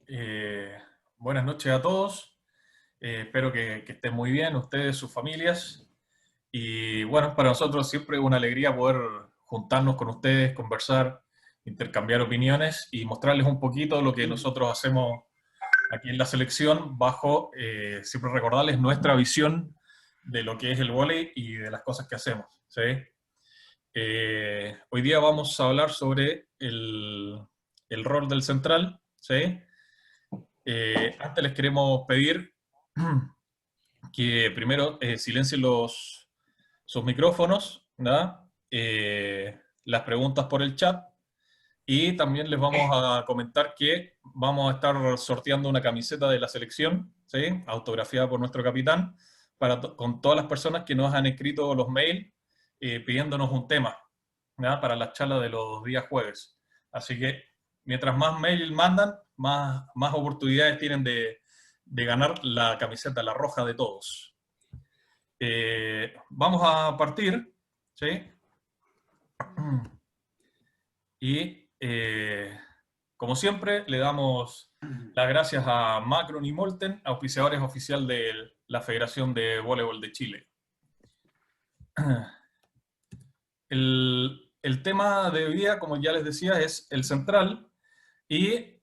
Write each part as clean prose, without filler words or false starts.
Eh, Buenas noches a todos. Espero que estén muy bien, ustedes, sus familias. Y bueno, para nosotros siempre es una alegría poder juntarnos con ustedes, conversar, intercambiar opiniones y mostrarles un poquito lo que nosotros hacemos aquí en la selección, bajo, siempre recordarles nuestra visión de lo que es el vóley y de las cosas que hacemos. ¿Sí? Hoy día vamos a hablar sobre el rol del central. ¿Sí? Antes les queremos pedir que primero silencien sus micrófonos, ¿verdad? Las preguntas por el chat, y también les vamos a comentar que vamos a estar sorteando una camiseta de la selección, ¿sí? Autografiada por nuestro capitán, con todas las personas que nos han escrito los mails pidiéndonos un tema, ¿verdad? Para la charla de los días jueves. Así que mientras más mail mandan, más oportunidades tienen de ganar la camiseta, la roja de todos. Vamos a partir, ¿sí? Y como siempre, le damos las gracias a Macron y Molten, auspiciadores oficial de la Federación de Voleibol de Chile. El tema de hoy día, como ya les decía, es el central, y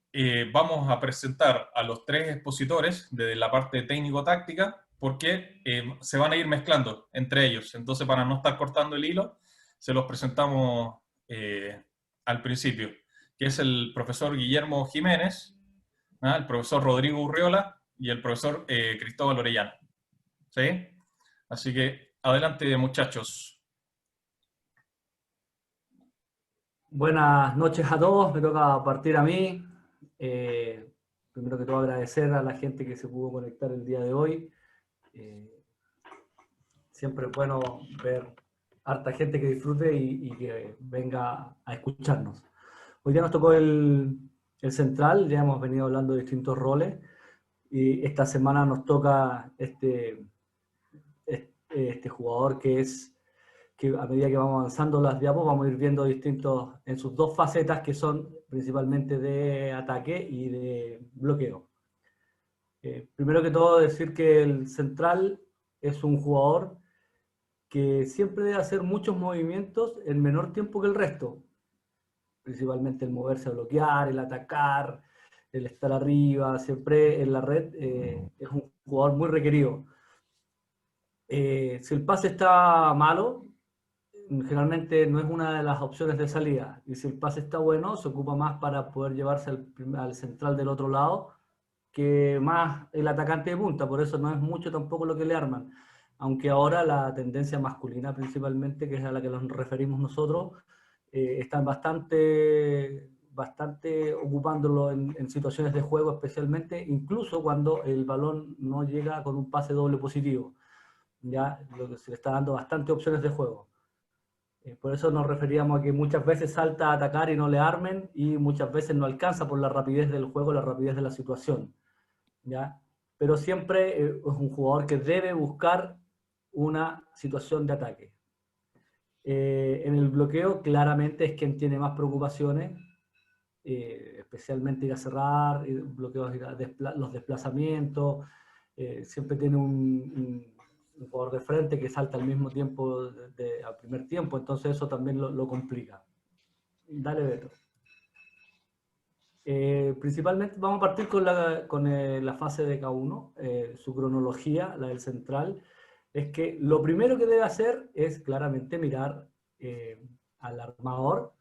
vamos a presentar a los tres expositores de la parte técnico-táctica, porque se van a ir mezclando entre ellos. Entonces, para no estar cortando el hilo, se los presentamos al principio, que es el profesor Guillermo Jiménez, ¿ah? El profesor Rodrigo Urriola y el profesor Cristóbal Orellana. ¿Sí? Así que adelante, muchachos. Buenas noches a todos, me toca partir a mí. Eh, Primero que todo agradecer a la gente que se pudo conectar el día de hoy. Eh, Siempre es bueno ver harta gente que disfrute y que venga a escucharnos. Hoy día nos tocó el central, ya hemos venido hablando de distintos roles y esta semana nos toca este jugador que a medida que vamos avanzando las diapos vamos a ir viendo distintos, en sus dos facetas que son principalmente de ataque y de bloqueo. Primero que todo decir que el central es un jugador que siempre debe hacer muchos movimientos en menor tiempo que el resto, principalmente el moverse a bloquear, el atacar, el estar arriba, siempre en la red, es un jugador muy requerido. Si el pase está malo, generalmente no es una de las opciones de salida. Y si el pase está bueno, se ocupa más para poder llevarse al central del otro lado que más el atacante de punta. Por eso no es mucho tampoco lo que le arman. Aunque ahora la tendencia masculina principalmente, que es a la que nos referimos nosotros, están bastante ocupándolo en situaciones de juego, especialmente incluso cuando el balón no llega con un pase doble positivo. Ya lo que se le está dando bastantes opciones de juego. Por eso nos referíamos a que muchas veces salta a atacar y no le armen, y muchas veces no alcanza por la rapidez del juego, la rapidez de la situación, ¿ya? Pero siempre es un jugador que debe buscar una situación de ataque. En el bloqueo claramente es quien tiene más preocupaciones, especialmente ir a cerrar, bloqueos, los desplazamientos, siempre tiene un jugador de frente que salta al mismo tiempo al primer tiempo, entonces eso también lo complica. Dale, Beto. Principalmente vamos a partir con la fase de K1, su cronología, la del central, es que lo primero que debe hacer es claramente mirar al armador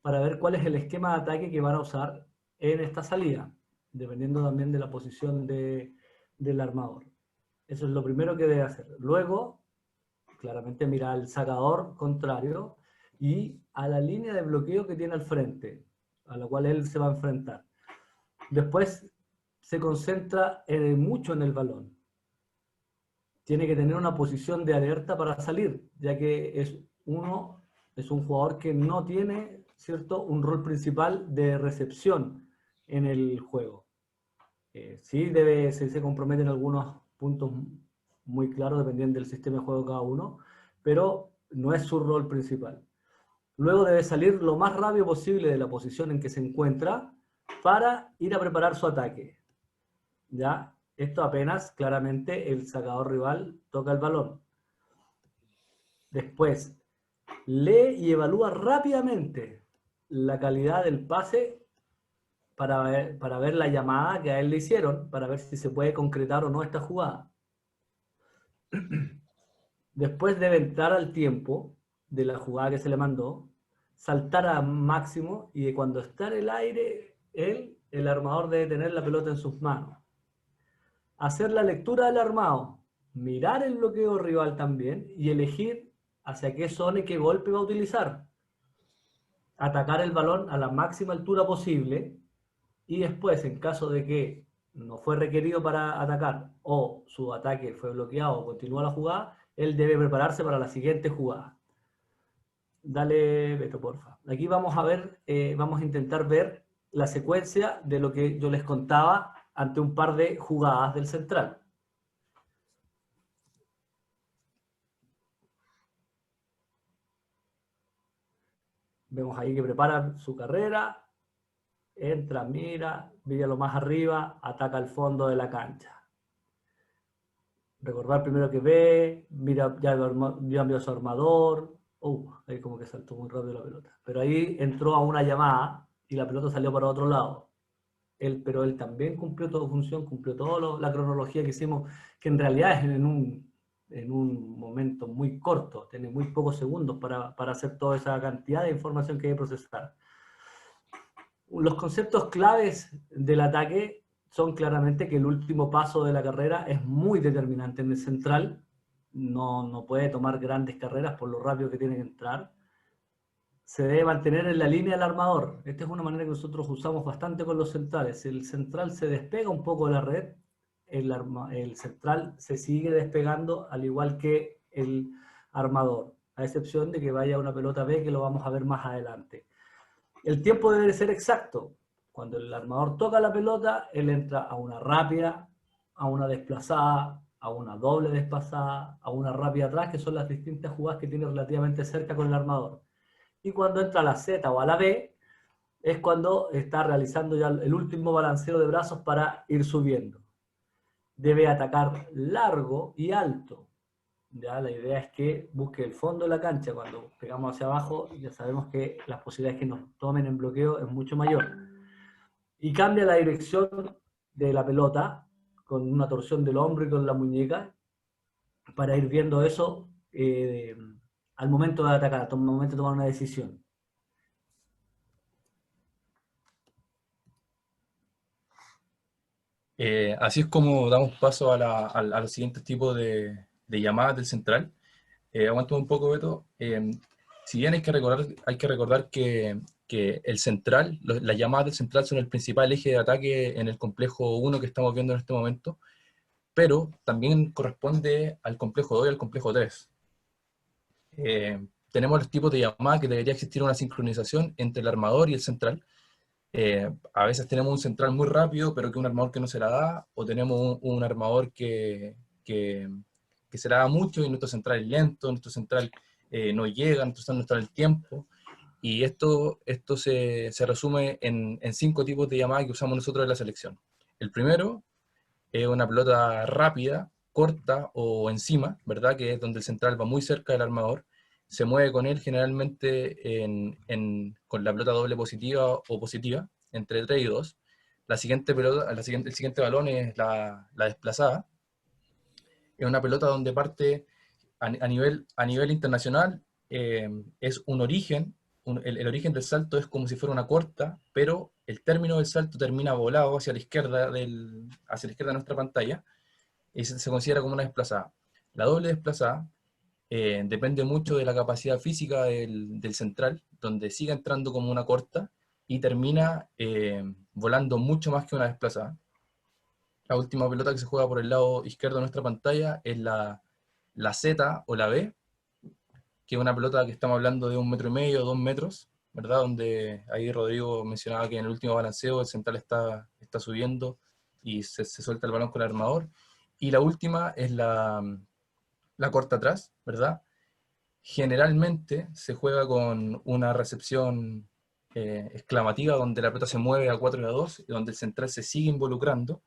para ver cuál es el esquema de ataque que van a usar en esta salida, dependiendo también de la posición del armador. Eso es lo primero que debe hacer. Luego, claramente mirar al sacador contrario y a la línea de bloqueo que tiene al frente, a la cual él se va a enfrentar. Después se concentra mucho en el balón. Tiene que tener una posición de alerta para salir, ya que es un jugador que no tiene, ¿cierto?, un rol principal de recepción en el juego. Sí se compromete en algunos puntos muy claros, dependiendo del sistema de juego de cada uno, pero no es su rol principal. Luego debe salir lo más rápido posible de la posición en que se encuentra para ir a preparar su ataque. ¿Ya? Esto apenas, claramente, el sacador rival toca el balón. Después, lee y evalúa rápidamente la calidad del pase para ver la llamada que a él le hicieron, para ver si se puede concretar o no esta jugada. Después debe entrar al tiempo de la jugada que se le mandó, saltar a máximo y cuando está en el aire, el armador debe tener la pelota en sus manos. Hacer la lectura del armado, mirar el bloqueo rival también y elegir hacia qué zona y qué golpe va a utilizar. Atacar el balón a la máxima altura posible y después, en caso de que no fue requerido para atacar o su ataque fue bloqueado o continúa la jugada, él debe prepararse para la siguiente jugada. Dale, Beto, porfa. Aquí vamos a ver, vamos a intentar ver la secuencia de lo que yo les contaba ante un par de jugadas del central. Vemos ahí que prepara su carrera, entra, mira lo más arriba, ataca al fondo de la cancha. Recordar primero que ve, mira, ya envió a su armador. Ahí como que saltó muy rápido la pelota. Pero ahí entró a una llamada y la pelota salió para otro lado. Pero él también cumplió toda función, cumplió toda la cronología que hicimos, que en realidad es en un momento muy corto, tiene muy pocos segundos para hacer toda esa cantidad de información que hay que procesar. Los conceptos claves del ataque son claramente que el último paso de la carrera es muy determinante en el central, no puede tomar grandes carreras por lo rápido que tiene que entrar. Se debe mantener en la línea del armador. Esta es una manera que nosotros usamos bastante con los centrales. El central se despega un poco de la red, el central se sigue despegando al igual que el armador, a excepción de que vaya una pelota B que lo vamos a ver más adelante. El tiempo debe ser exacto. Cuando el armador toca la pelota, él entra a una rápida, a una desplazada, a una doble desplazada, a una rápida atrás, que son las distintas jugadas que tiene relativamente cerca con el armador. Y cuando entra a la Z o a la B, es cuando está realizando ya el último balanceo de brazos para ir subiendo. Debe atacar largo y alto. Ya, la idea es que busque el fondo de la cancha. Cuando pegamos hacia abajo, ya sabemos que las posibilidades que nos tomen en bloqueo es mucho mayor. Y cambia la dirección de la pelota con una torsión del hombro y con la muñeca para ir viendo eso al momento de atacar, al momento de tomar una decisión. Así es como damos paso a los siguientes tipos de llamadas del central. Aguántame un poco, Beto. Si bien hay que recordar que el central, las llamadas del central son el principal eje de ataque en el complejo 1 que estamos viendo en este momento, pero también corresponde al complejo 2 y al complejo 3. Tenemos los tipos de llamadas que debería existir una sincronización entre el armador y el central. A veces tenemos un central muy rápido, pero que un armador que no se la da, o tenemos un armador que se la da mucho y nuestro central es lento, nuestro central no llega, nuestro central no está en el tiempo. Y esto se resume en 5 tipos de llamadas que usamos nosotros en la selección. El primero es una pelota rápida, corta o encima, ¿verdad? Que es donde el central va muy cerca del armador. Se mueve con él generalmente con la pelota doble positiva o positiva, entre 3 y 2. El siguiente balón es la desplazada. Es una pelota donde parte a nivel internacional, es un origen, el origen del salto es como si fuera una corta, pero el término del salto termina volado hacia la izquierda de nuestra pantalla, y se considera como una desplazada. La doble desplazada depende mucho de la capacidad física del central, donde sigue entrando como una corta y termina volando mucho más que una desplazada. La última pelota que se juega por el lado izquierdo de nuestra pantalla es la Z o la B, que es una pelota que estamos hablando de 1,5 metros, 2 metros, ¿verdad? Donde ahí Rodrigo mencionaba que en el último balanceo el central está subiendo y se suelta el balón con el armador. Y la última es la corta atrás, ¿verdad? Generalmente se juega con una recepción exclamativa, donde la pelota se mueve a 4 y a 2, y donde el central se sigue involucrando,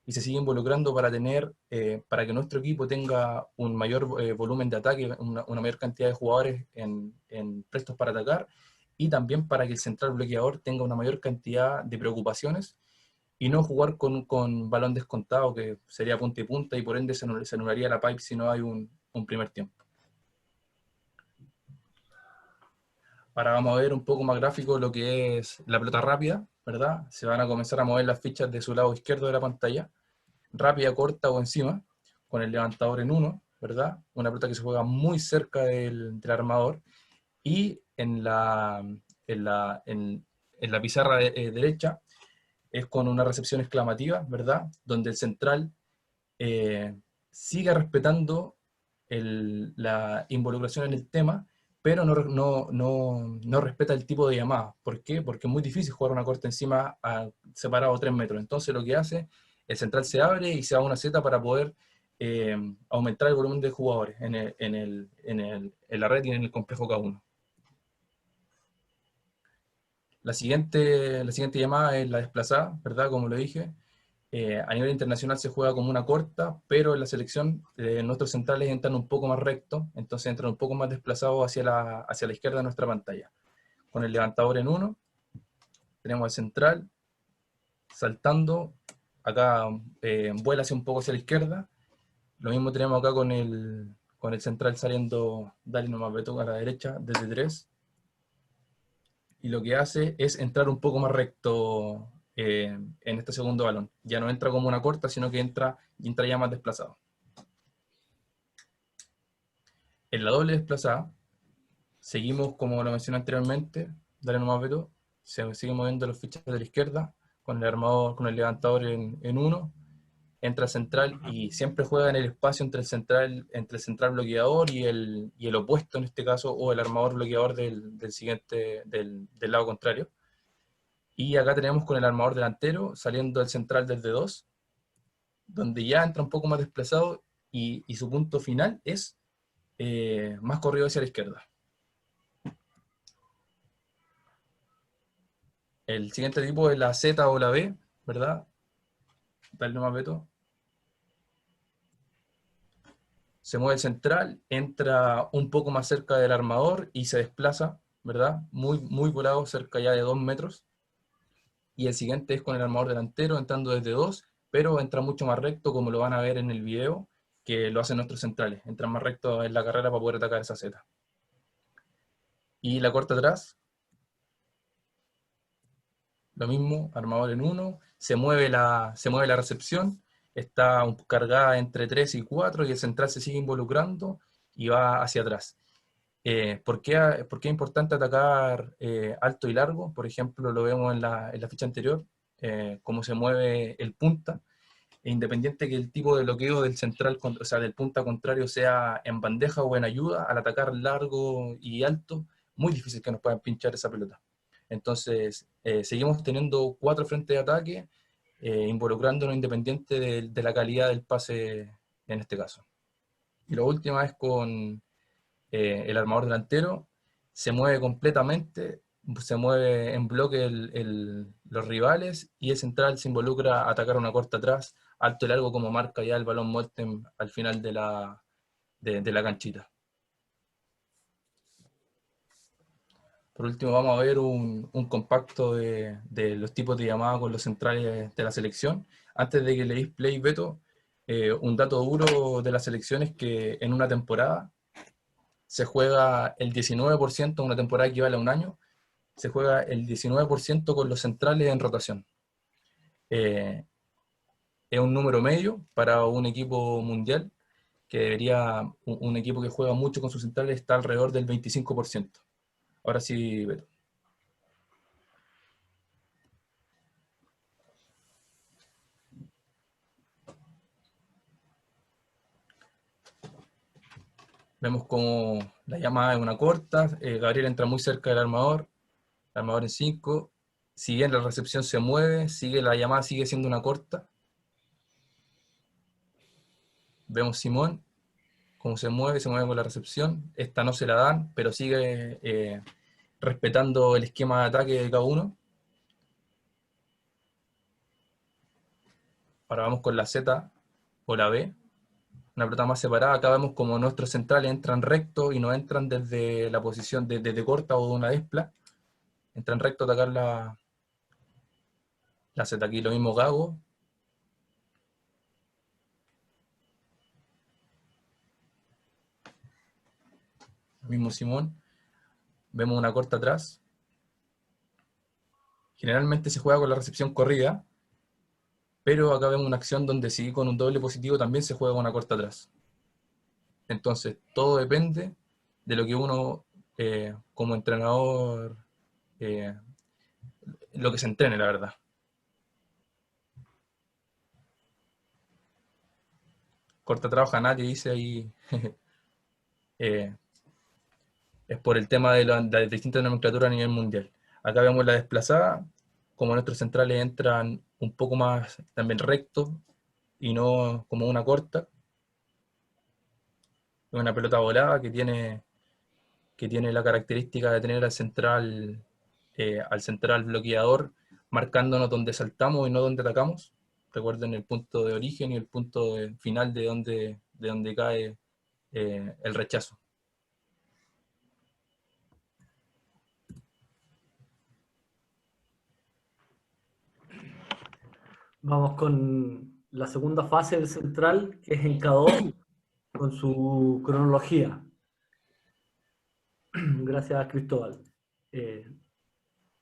y se sigue involucrando para tener, para que nuestro equipo tenga un mayor volumen de ataque, una mayor cantidad de jugadores en prestos para atacar, y también para que el central bloqueador tenga una mayor cantidad de preocupaciones, y no jugar con balón descontado, que sería punta y punta, y por ende se anularía la pipe si no hay un primer tiempo. Ahora vamos a ver un poco más gráfico lo que es la pelota rápida, ¿verdad? Se van a comenzar a mover las fichas de su lado izquierdo de la pantalla, rápida, corta o encima, con el levantador en 1, ¿verdad? Una pelota que se juega muy cerca del armador, y en la pizarra derecha es con una recepción exclamativa, ¿verdad? Donde el central eh, sigue respetando la involucración en el tema, pero no respeta el tipo de llamada. ¿Por qué? Porque es muy difícil jugar una corta encima separado 3 metros. Entonces lo que hace, el central se abre y se da una seta para poder aumentar el volumen de jugadores en la red y en el complejo K1. La siguiente llamada es la desplazada, ¿verdad? Como lo dije. A nivel internacional se juega como una corta, pero en la selección nuestros centrales entran un poco más rectos, entonces entran un poco más desplazados hacia la izquierda de nuestra pantalla. Con el levantador en 1, tenemos al central saltando, acá vuela hacia un poco hacia la izquierda. Lo mismo tenemos acá con el central saliendo, dale nomás Beto, a la derecha, desde 3. Y lo que hace es entrar un poco más recto en este segundo balón. Ya no entra como una corta, sino que entra ya más desplazado. En la doble desplazada, seguimos como lo mencioné anteriormente, dale nomás Beto, se sigue moviendo los fichas de la izquierda, con el armador, con el levantador en 1, entra central y siempre juega en el espacio entre el central bloqueador y el opuesto en este caso, o el armador bloqueador del lado contrario. Y acá tenemos con el armador delantero saliendo del central desde 2, donde ya entra un poco más desplazado y su punto final es más corrido hacia la izquierda. El siguiente tipo es la Z o la B, ¿verdad? Dale nomás, Beto. Se mueve el central, entra un poco más cerca del armador y se desplaza, ¿verdad? Muy, muy volado, cerca ya de 2 metros. Y el siguiente es con el armador delantero, entrando desde 2, pero entra mucho más recto, como lo van a ver en el video, que lo hacen nuestros centrales. Entran más recto en la carrera para poder atacar esa Z. Y la corta atrás, lo mismo, armador en 1, se mueve la recepción, está cargada entre 3 y 4, y el central se sigue involucrando y va hacia atrás. ¿Por qué es importante atacar alto y largo? Por ejemplo, lo vemos en la ficha anterior, cómo se mueve el punta, e independiente que el tipo de bloqueo del central, o sea, del punta contrario sea en bandeja o en ayuda, al atacar largo y alto, muy difícil que nos puedan pinchar esa pelota. Entonces, seguimos teniendo 4 frentes de ataque, involucrándonos independiente de la calidad del pase en este caso. Y la última es con el armador delantero, se mueve completamente, se mueve en bloque los rivales, y el central se involucra a atacar una corta atrás, alto y largo, como marca ya el balón Molten al final de la canchita. Por último, vamos a ver un compacto de los tipos de llamadas con los centrales de la selección. Antes de que le deis play, Beto, un dato duro de la selección es que en una temporada se juega el 19%, una temporada que equivale a un año, se juega el 19% con los centrales en rotación. Es un número medio para un equipo mundial, que debería, un equipo que juega mucho con sus centrales está alrededor del 25%. Ahora sí, Beto. Vemos como la llamada es una corta, Gabriel entra muy cerca del armador, el armador en 5, si bien la recepción se mueve, la llamada sigue siendo una corta. Vemos Simón, cómo se mueve con la recepción, esta no se la dan, pero sigue respetando el esquema de ataque de cada uno. Ahora vamos con la Z o la B, una pelota más separada. Acá vemos como nuestros centrales entran recto y no entran desde la posición desde corta o de una despla. Entran recto a atacar la Z. Aquí lo mismo Gago. Lo mismo Simón. Vemos una corta atrás. Generalmente se juega con la recepción corrida, pero acá vemos una acción donde sí, con un doble positivo también se juega con una corta atrás. Entonces, todo depende de lo que uno, como entrenador, lo que se entrene, la verdad. Corta trabaja nadie, dice ahí. Es por el tema de las distintas nomenclaturas a nivel mundial. Acá vemos la desplazada, como nuestros centrales entran un poco más también rectos y no como una corta. Es una pelota volada que tiene la característica de tener al central bloqueador marcándonos donde saltamos y no donde atacamos. Recuerden el punto de origen y el punto final de donde cae el rechazo. Vamos con la segunda fase del central, que es en K2, con su cronología. Gracias, Cristóbal.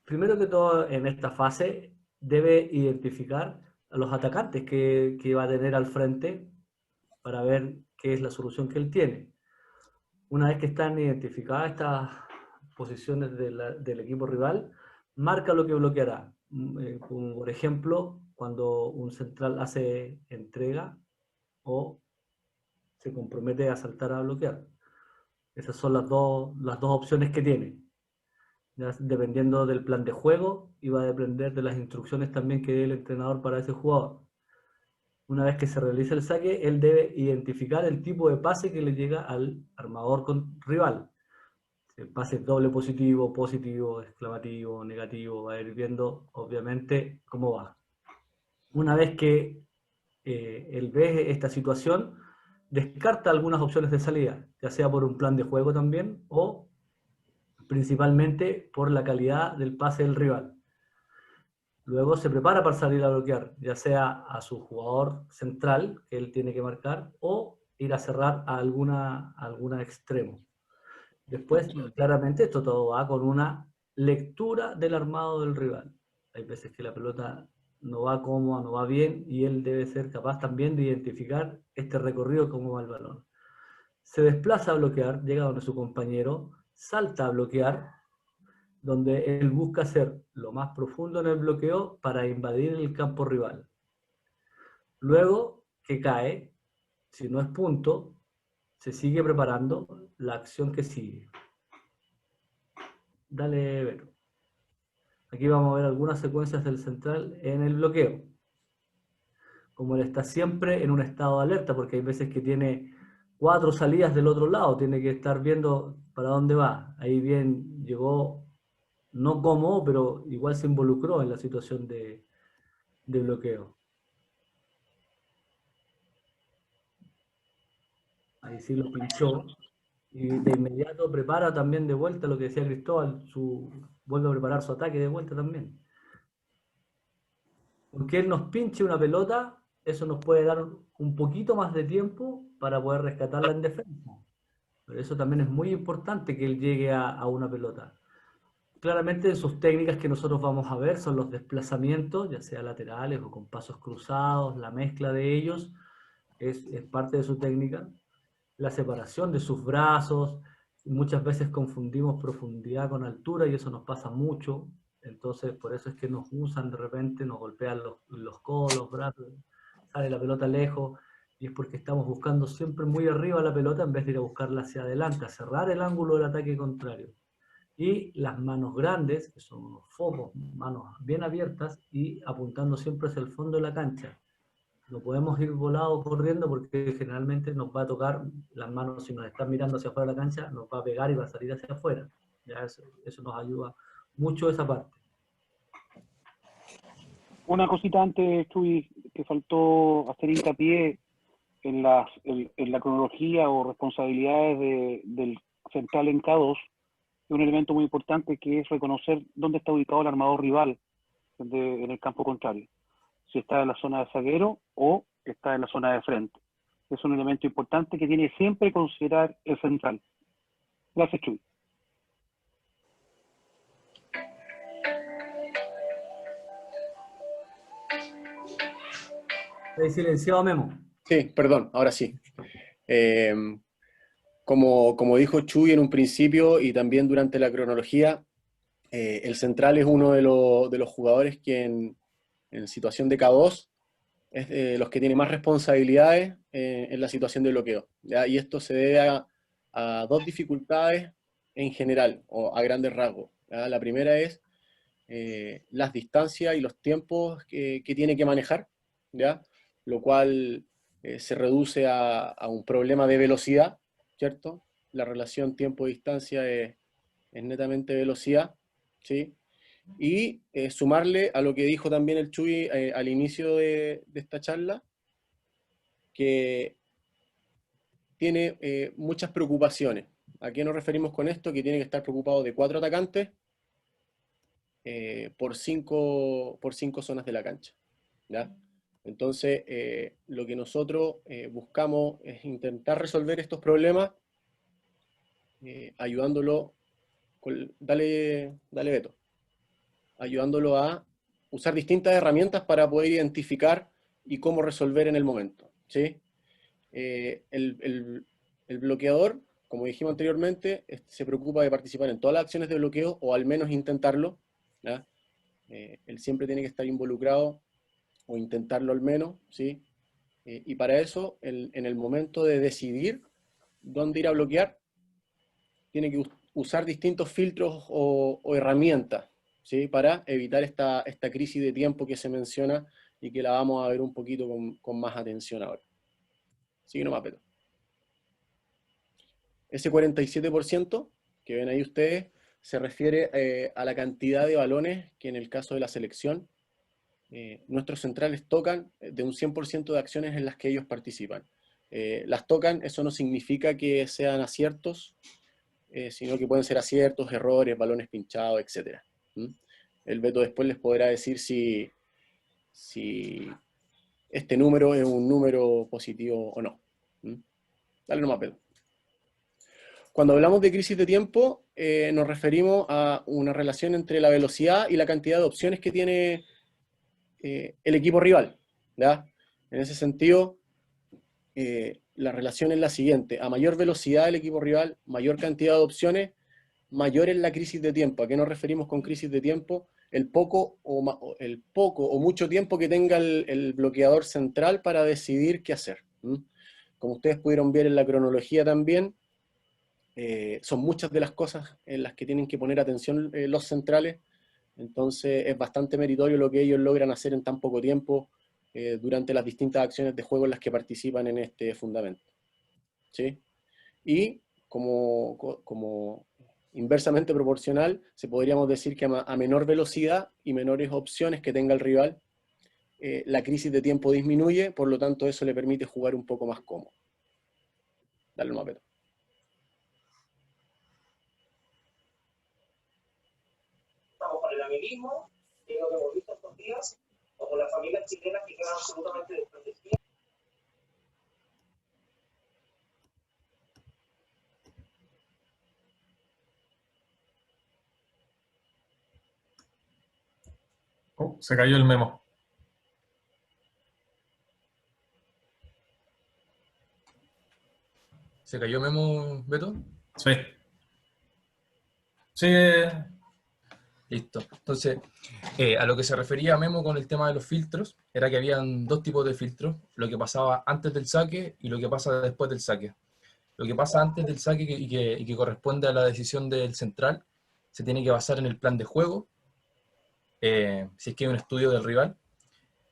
Primero que todo, en esta fase debe identificar a los atacantes que va a tener al frente para ver qué es la solución que él tiene. Una vez que están identificadas estas posiciones del equipo rival, marca lo que bloqueará. Como por ejemplo, cuando un central hace entrega o se compromete a saltar a bloquear. Esas son las dos opciones que tiene. Ya, dependiendo del plan de juego, y va a depender de las instrucciones también que dé el entrenador para ese jugador. Una vez que se realiza el saque, él debe identificar el tipo de pase que le llega al armador rival. Si el pase es doble positivo, positivo, exclamativo, negativo, va a ir viendo obviamente cómo va. Una vez que él ve esta situación, descarta algunas opciones de salida, ya sea por un plan de juego también o principalmente por la calidad del pase del rival. Luego se prepara para salir a bloquear, ya sea a su jugador central, que él tiene que marcar, o ir a cerrar a alguna extremo. Después, claramente, esto todo va con una lectura del armado del rival. Hay veces que la pelota no va cómoda, no va bien, y él debe ser capaz también de identificar este recorrido, cómo va el balón. Se desplaza a bloquear, llega donde su compañero, salta a bloquear, donde él busca ser lo más profundo en el bloqueo para invadir el campo rival. Luego que cae, si no es punto, se sigue preparando la acción que sigue. Dale, Vero. Aquí vamos a ver algunas secuencias del central en el bloqueo. Como él está siempre en un estado de alerta, porque hay veces que tiene 4 salidas del otro lado, tiene que estar viendo para dónde va. Ahí bien llegó, no cómodo, pero igual se involucró en la situación de bloqueo. Ahí sí lo pinchó. Y de inmediato prepara también de vuelta lo que decía Cristóbal, vuelve a preparar su ataque de vuelta también. Aunque él nos pinche una pelota, eso nos puede dar un poquito más de tiempo para poder rescatarla en defensa. Pero eso también es muy importante, que él llegue a una pelota. Claramente en sus técnicas que nosotros vamos a ver son los desplazamientos, ya sea laterales o con pasos cruzados, la mezcla de ellos es parte de su técnica. La separación de sus brazos, muchas veces confundimos profundidad con altura y eso nos pasa mucho, entonces por eso es que nos usan de repente, nos golpean los codos, los brazos, sale la pelota lejos, y es porque estamos buscando siempre muy arriba la pelota en vez de ir a buscarla hacia adelante, a cerrar el ángulo del ataque contrario. Y las manos grandes, que son unos focos, manos bien abiertas y apuntando siempre hacia el fondo de la cancha. No podemos ir volado corriendo porque generalmente nos va a tocar las manos, si nos están mirando hacia afuera de la cancha, nos va a pegar y va a salir hacia afuera. Ya eso nos ayuda mucho esa parte. Una cosita antes, Chuy, que faltó hacer hincapié en la cronología o responsabilidades del central en K2, un elemento muy importante que es reconocer dónde está ubicado el armador rival en el campo contrario. Si está en la zona de zaguero o está en la zona de frente. Es un elemento importante que tiene siempre que considerar el central. Gracias, Chuy. ¿He silenciado, Memo? Sí, perdón, ahora sí. Eh, como dijo Chuy en un principio y también durante la cronología, el central es uno de los jugadores que en situación de K2 es de los que tiene más responsabilidades en la situación de bloqueo, ¿ya? Y esto se debe a dos dificultades en general, o a grandes rasgos, ¿ya? La primera es las distancias y los tiempos que tiene que manejar, ¿ya? Lo cual se reduce a un problema de velocidad, ¿cierto? La relación tiempo-distancia es netamente velocidad, ¿sí? Y sumarle a lo que dijo también el Chuy al inicio de esta charla, que tiene muchas preocupaciones. ¿A qué nos referimos con esto? Que tiene que estar preocupado de 4 atacantes por cinco zonas de la cancha, ¿ya? Entonces, lo que nosotros buscamos es intentar resolver estos problemas ayudándolo, dale Beto, ayudándolo a usar distintas herramientas para poder identificar y cómo resolver en el momento, ¿sí? El bloqueador, como dijimos anteriormente, se preocupa de participar en todas las acciones de bloqueo, o al menos intentarlo, ¿ya? Él siempre tiene que estar involucrado, o intentarlo al menos, ¿sí? Y para eso, en el momento de decidir dónde ir a bloquear, tiene que usar distintos filtros o herramientas, ¿sí? Para evitar esta crisis de tiempo que se menciona y que la vamos a ver un poquito con más atención ahora. Sigue nomás, Pedro. Ese 47% que ven ahí ustedes se refiere a la cantidad de balones que en el caso de la selección nuestros centrales tocan de un 100% de acciones en las que ellos participan. Las tocan, eso no significa que sean aciertos, sino que pueden ser aciertos, errores, balones pinchados, etc. El Beto después les podrá decir si este número es un número positivo o no. Dale nomás, Beto. Cuando hablamos de crisis de tiempo, nos referimos a una relación entre la velocidad y la cantidad de opciones que tiene el equipo rival, ¿ya? En ese sentido, la relación es la siguiente: a mayor velocidad del equipo rival, mayor cantidad de opciones, mayor es la crisis de tiempo. ¿A qué nos referimos con crisis de tiempo? El poco o mucho tiempo que tenga el bloqueador central para decidir qué hacer. Como ustedes pudieron ver en la cronología también, son muchas de las cosas en las que tienen que poner atención los centrales. Entonces es bastante meritorio lo que ellos logran hacer en tan poco tiempo durante las distintas acciones de juego en las que participan en este fundamento, ¿sí? Y como inversamente proporcional, podríamos decir que a menor velocidad y menores opciones que tenga el rival, la crisis de tiempo disminuye, por lo tanto eso le permite jugar un poco más cómodo. Dale un mapero. Con el amiguismo, que es lo que hemos visto estos días, o con las familias chilenas que quedan absolutamente desprotegidas. Se cayó el Memo. ¿Se cayó Memo, Beto? Sí. Sí. Listo. Entonces, a lo que se refería Memo con el tema de los filtros, era que habían dos tipos de filtros: lo que pasaba antes del saque y lo que pasa después del saque. Lo que pasa antes del saque y que corresponde a la decisión del central, se tiene que basar en el plan de juego, si es que hay un estudio del rival,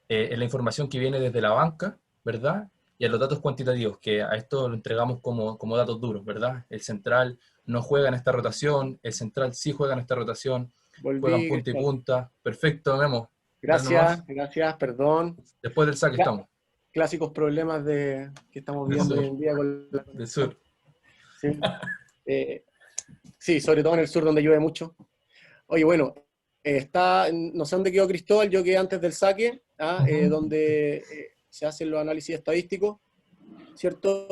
en la información que viene desde la banca, ¿verdad? Y a los datos cuantitativos, que a esto lo entregamos como datos duros, ¿verdad? El central no juega en esta rotación, el central sí juega en esta rotación, juegan Volví, punta y Cristóbal. punta. Perfecto, Memo. Dale Gracias, nomás. gracias, perdón. Después del saque estamos, Clásicos problemas que estamos del viendo hoy sur, en día con la del conexión. sur. Sí. Sí, sobre todo en el sur donde llueve mucho. Oye, bueno, no sé dónde quedó Cristóbal, yo quedé antes del saque, donde se hacen los análisis estadísticos, ¿cierto?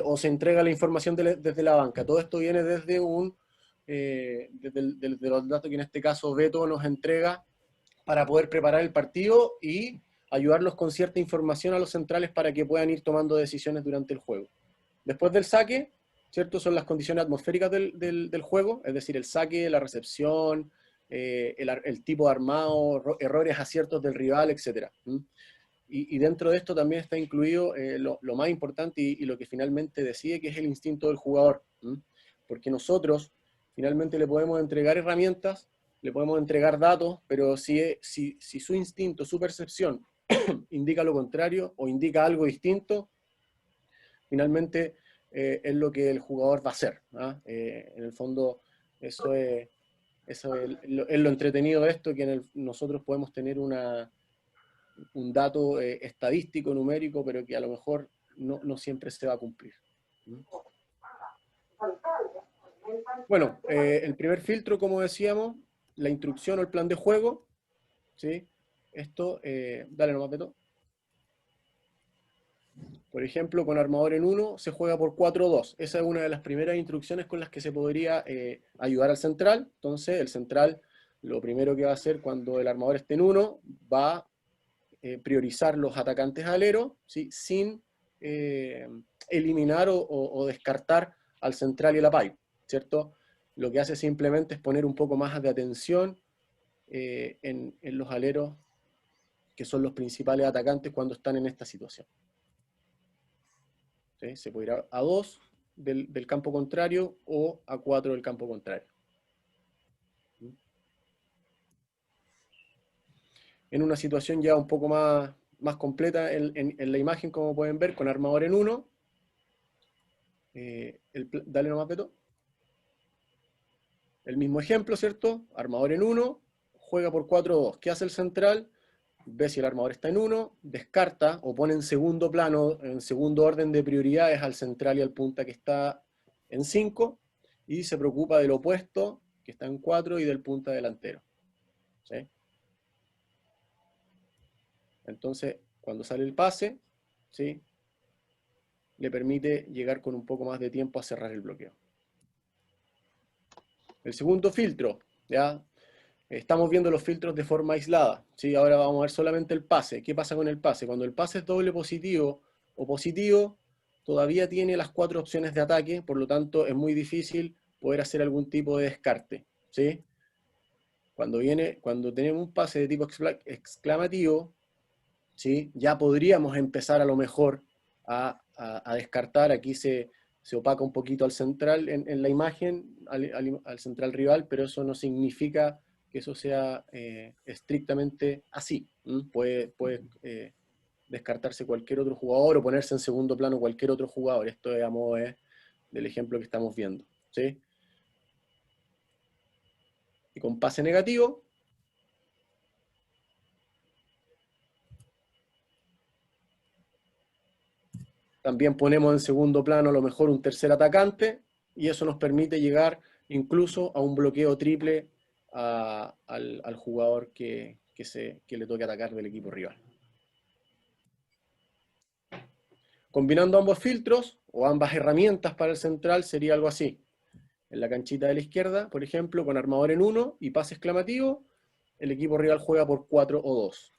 O se entrega la información desde la banca. Todo esto viene desde desde los datos que en este caso Beto nos entrega para poder preparar el partido y ayudarlos con cierta información a los centrales para que puedan ir tomando decisiones durante el juego. Después del saque, ¿cierto? Son las condiciones atmosféricas del juego, es decir, el saque, la recepción, el tipo de armado, errores, aciertos del rival, etc. Y dentro de esto también está incluido lo más importante y lo que finalmente decide, que es el instinto del jugador. Porque nosotros finalmente le podemos entregar herramientas, le podemos entregar datos, pero si su instinto, su percepción indica lo contrario o indica algo distinto, finalmente es lo que el jugador va a hacer. En el fondo, eso es lo entretenido de esto, que nosotros podemos tener un dato estadístico, numérico, pero que a lo mejor no siempre se va a cumplir. Bueno, el primer filtro, como decíamos, la instrucción o el plan de juego, ¿sí? Esto, dale nomás, Beto. Por ejemplo, con armador en 1 se juega por 4-2. Esa es una de las primeras instrucciones con las que se podría ayudar al central. Entonces, el central, lo primero que va a hacer cuando el armador esté en 1, va a priorizar los atacantes aleros, ¿sí? Sin eliminar o descartar al central y a la pipe, ¿cierto? Lo que hace simplemente es poner un poco más de atención en los aleros, que son los principales atacantes cuando están en esta situación. ¿Sí? Se puede ir a 2 del campo contrario o a 4 del campo contrario. En una situación ya un poco más completa en la imagen, como pueden ver, con armador en 1. Dale nomás, Beto. El mismo ejemplo, ¿cierto? Armador en 1, juega por 4-2. ¿Qué hace el central? Ve si el armador está en 1, descarta o pone en segundo plano, en segundo orden de prioridades al central y al punta que está en 5, y se preocupa del opuesto, que está en 4, y del punta delantero. ¿Sí? Entonces, cuando sale el pase, ¿sí? Le permite llegar con un poco más de tiempo a cerrar el bloqueo. El segundo filtro, ¿ya? Estamos viendo los filtros de forma aislada, ¿sí? Ahora vamos a ver solamente el pase. ¿Qué pasa con el pase? Cuando el pase es doble positivo o positivo, todavía tiene las 4 opciones de ataque, por lo tanto es muy difícil poder hacer algún tipo de descarte, ¿sí? Cuando tenemos un pase de tipo exclamativo, ¿sí? Ya podríamos empezar a lo mejor a descartar. Aquí se opaca un poquito al central en la imagen, al central rival, pero eso no significa que eso sea estrictamente así. Puede descartarse cualquier otro jugador o ponerse en segundo plano cualquier otro jugador. Esto es a modo del ejemplo que estamos viendo, ¿sí? Y con pase negativo, también ponemos en segundo plano a lo mejor un tercer atacante, y eso nos permite llegar incluso a un bloqueo triple al jugador que le toque atacar del equipo rival. Combinando ambos filtros, o ambas herramientas para el central, sería algo así. En la canchita de la izquierda, por ejemplo, con armador en 1 y pase exclamativo, el equipo rival juega por 4 o 2.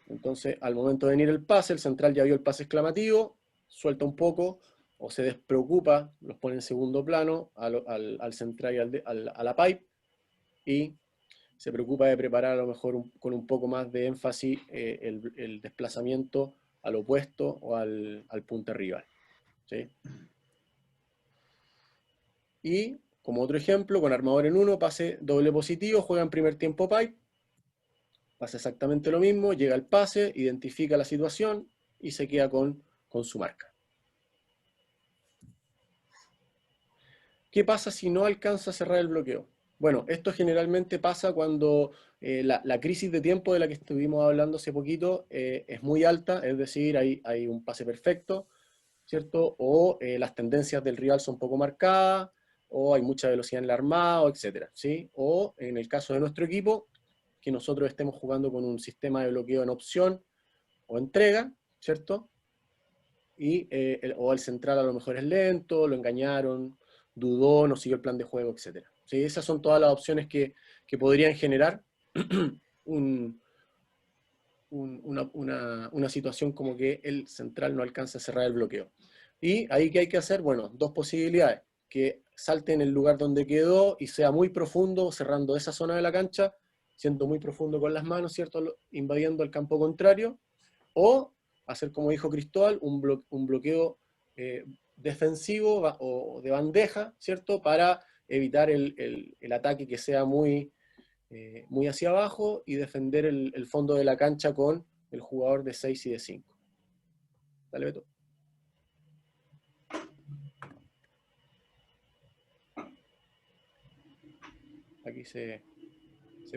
Entonces, al momento de venir el pase, el central ya vio el pase exclamativo, suelta un poco, o se despreocupa, los pone en segundo plano al central y a la pipe, y se preocupa de preparar a lo mejor con un poco más de énfasis el desplazamiento al opuesto o al punta rival. ¿Sí? Y, como otro ejemplo, con armador en 1, pase doble positivo, juega en primer tiempo pipe, pasa exactamente lo mismo, llega el pase, identifica la situación y se queda con su marca. ¿Qué pasa si no alcanza a cerrar el bloqueo? Bueno, esto generalmente pasa cuando la crisis de tiempo de la que estuvimos hablando hace poquito es muy alta, es decir, hay un pase perfecto, ¿cierto? O las tendencias del rival son poco marcadas, o hay mucha velocidad en el armado, etc. ¿Sí? O en el caso de nuestro equipo, que nosotros estemos jugando con un sistema de bloqueo en opción o entrega, ¿cierto? Y, o el central a lo mejor es lento, lo engañaron, dudó, no siguió el plan de juego, etc. ¿Sí? Esas son todas las opciones que podrían generar una situación como que el central no alcanza a cerrar el bloqueo. Y ahí, ¿qué hay que hacer? Bueno, dos posibilidades: que salte en el lugar donde quedó y sea muy profundo, cerrando esa zona de la cancha, siendo muy profundo con las manos, ¿cierto? Invadiendo el campo contrario, o hacer, como dijo Cristóbal, un bloqueo defensivo o de bandeja, ¿cierto? Para evitar el ataque que sea muy hacia abajo y defender el fondo de la cancha con el jugador de 6 y de 5. Dale, Beto. Aquí se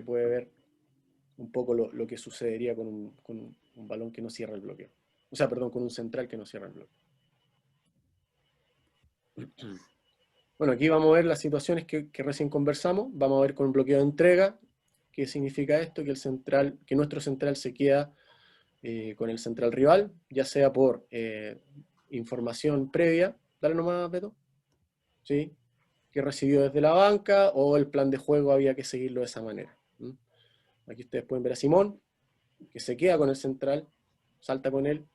puede ver un poco lo que sucedería con un balón que no cierra el bloqueo. O sea, perdón, con un central que no cierra el bloqueo. Bueno, aquí vamos a ver las situaciones que recién conversamos. Vamos a ver con bloqueo de entrega. ¿Qué significa esto? Que nuestro central se queda con el central rival, ya sea por información previa. Dale nomás, Beto. ¿Sí? Que recibió desde la banca, o el plan de juego había que seguirlo de esa manera. Aquí ustedes pueden ver a Simón, que se queda con el central, salta con él,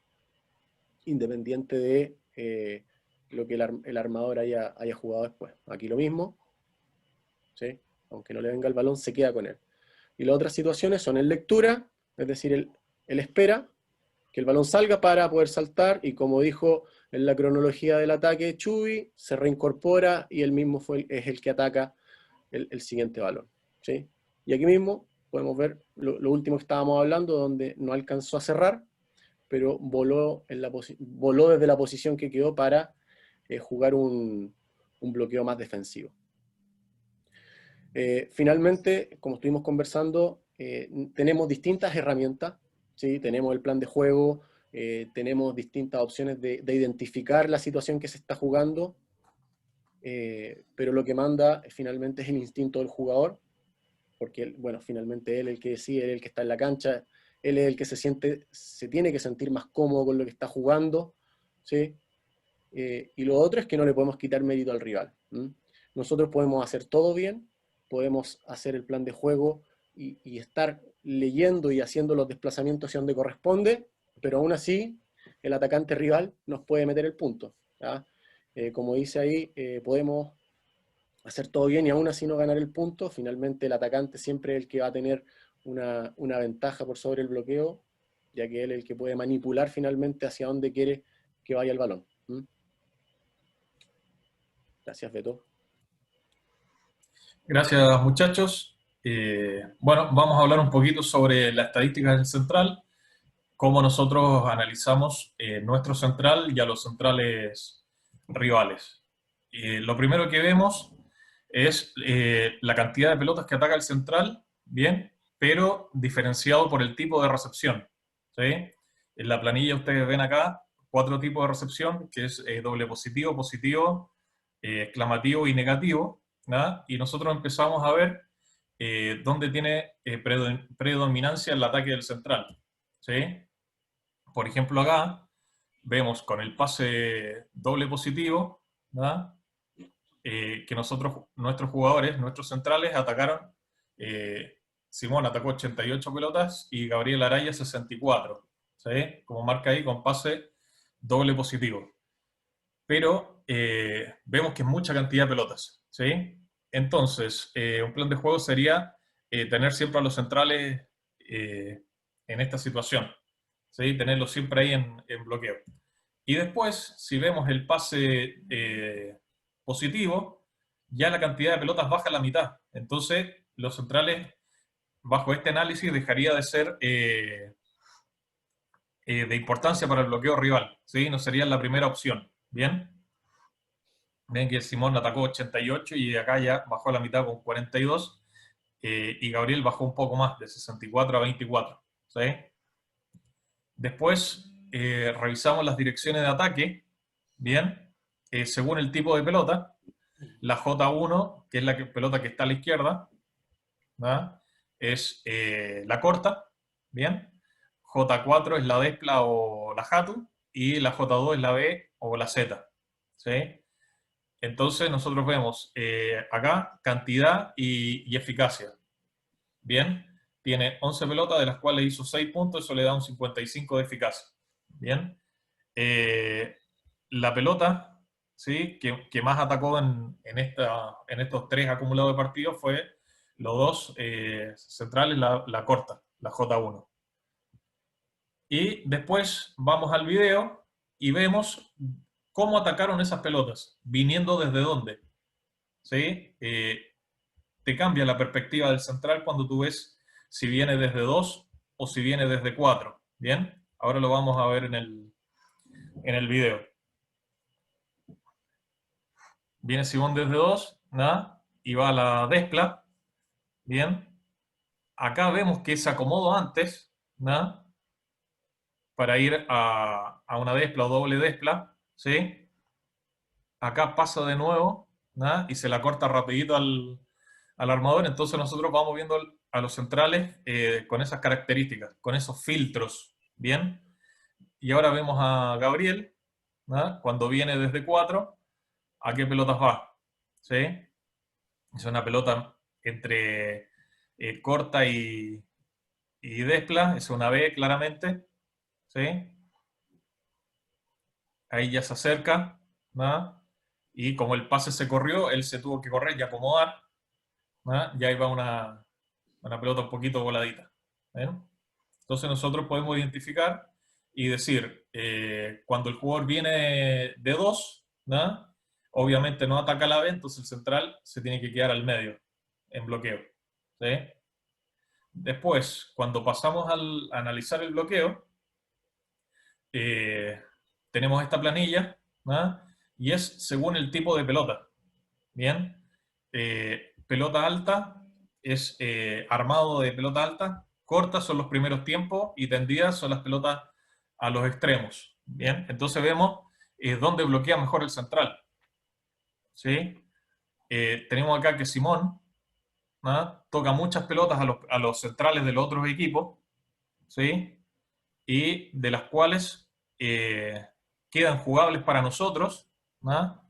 independiente de lo que el armador haya jugado después. Aquí lo mismo, ¿sí? Aunque no le venga el balón, se queda con él. Y las otras situaciones son en lectura, es decir, él espera que el balón salga para poder saltar, y como dijo en la cronología del ataque Chuy, se reincorpora y él mismo es el que ataca el siguiente balón. ¿Sí? Y aquí mismo podemos ver lo último que estábamos hablando, donde no alcanzó a cerrar, pero voló desde la posición que quedó para jugar un bloqueo más defensivo. Finalmente, como estuvimos conversando, tenemos distintas herramientas, ¿sí? Tenemos el plan de juego, tenemos distintas opciones de identificar la situación que se está jugando, pero lo que manda finalmente es el instinto del jugador, porque, bueno, finalmente él es el que decide, él es el que está en la cancha, él es el que se tiene que sentir más cómodo con lo que está jugando, ¿sí? Y lo otro es que no le podemos quitar mérito al rival. Nosotros podemos hacer todo bien, podemos hacer el plan de juego y estar leyendo y haciendo los desplazamientos hacia donde corresponde, pero aún así el atacante rival nos puede meter el punto. Como dice ahí, podemos hacer todo bien y aún así no ganar el punto. Finalmente el atacante siempre es el que va a tener una ventaja por sobre el bloqueo, ya que él es el que puede manipular finalmente hacia dónde quiere que vaya el balón. Gracias, Beto. Gracias, muchachos. Bueno, vamos a hablar un poquito sobre la estadística del central, cómo nosotros analizamos nuestro central y a los centrales rivales. Lo primero que vemos es la cantidad de pelotas que ataca el central, bien, pero diferenciado por el tipo de recepción, ¿sí? En la planilla ustedes ven acá 4 tipos de recepción, que es doble positivo, positivo, exclamativo y negativo, ¿no? Y nosotros empezamos a ver dónde tiene predominancia el ataque del central, ¿sí? Por ejemplo, acá vemos con el pase doble positivo, ¿verdad? Que nuestros jugadores, nuestros centrales, atacaron. Simón atacó 88 pelotas y Gabriel Araya 64, ¿sí? Como marca ahí, con pase doble positivo. Pero vemos que es mucha cantidad de pelotas, ¿sí? Entonces, un plan de juego sería tener siempre a los centrales en esta situación, ¿sí? Tenerlos siempre ahí en bloqueo. Y después, si vemos el pase positivo, ya la cantidad de pelotas baja a la mitad. Entonces, los centrales, bajo este análisis, dejaría de ser de importancia para el bloqueo rival, ¿sí? No serían la primera opción, ¿bien? Ven que Simón atacó 88 y acá ya bajó a la mitad con 42. Y Gabriel bajó un poco más, de 64 a 24. ¿Sí? Después revisamos las direcciones de ataque. Bien. Según el tipo de pelota, la J1, que es la pelota que está a la izquierda, ¿verdad? Es la corta. Bien. J4 es la Despla o la Jatu. Y la J2 es la B o la Z. ¿Sí? Entonces nosotros vemos acá cantidad y eficacia. Bien, tiene 11 pelotas, de las cuales hizo 6 puntos, eso le da un 55 de eficacia. Bien, la pelota, ¿sí? que más atacó en estos 3 acumulados de partidos fue los dos centrales, la corta, la J1. Y después vamos al video y vemos cómo atacaron esas pelotas, viniendo desde dónde. ¿Sí? Te cambia la perspectiva del central cuando tú ves si viene desde 2 o si viene desde 4. ¿Bien? Ahora lo vamos a ver en el video. Viene Simón desde 2, ¿nada? Y va a la Despla. ¿Bien? Acá vemos que se acomodó antes, ¿nada? Para ir a una Despla o doble Despla, ¿sí? Acá pasa de nuevo, ¿nada? Y se la corta rapidito al armador. Entonces nosotros vamos viendo a los centrales con esas características, con esos filtros, ¿bien? Y ahora vemos a Gabriel, ¿no? Cuando viene desde 4, ¿a qué pelotas va? ¿Sí? Es una pelota entre corta y Despla, es una B claramente, ¿sí? Ahí ya se acerca, ¿no? Y como el pase se corrió, él se tuvo que correr y acomodar, ¿no? Y ahí va una pelota un poquito voladita. ¿Eh? Entonces nosotros podemos identificar y decir, cuando el jugador viene de 2, ¿no? Obviamente no ataca la B, entonces el central se tiene que quedar al medio, en bloqueo. ¿Sí? Después, cuando pasamos a analizar el bloqueo, tenemos esta planilla, ¿no? Y es según el tipo de pelota. Bien, pelota alta es armado de pelota alta, cortas son los primeros tiempos y tendidas son las pelotas a los extremos. Bien, entonces vemos dónde bloquea mejor el central. ¿Sí? Tenemos acá que Simón, ¿no? Toca muchas pelotas a los centrales de los otros equipos, ¿sí? Y de las cuales quedan jugables para nosotros, ¿no?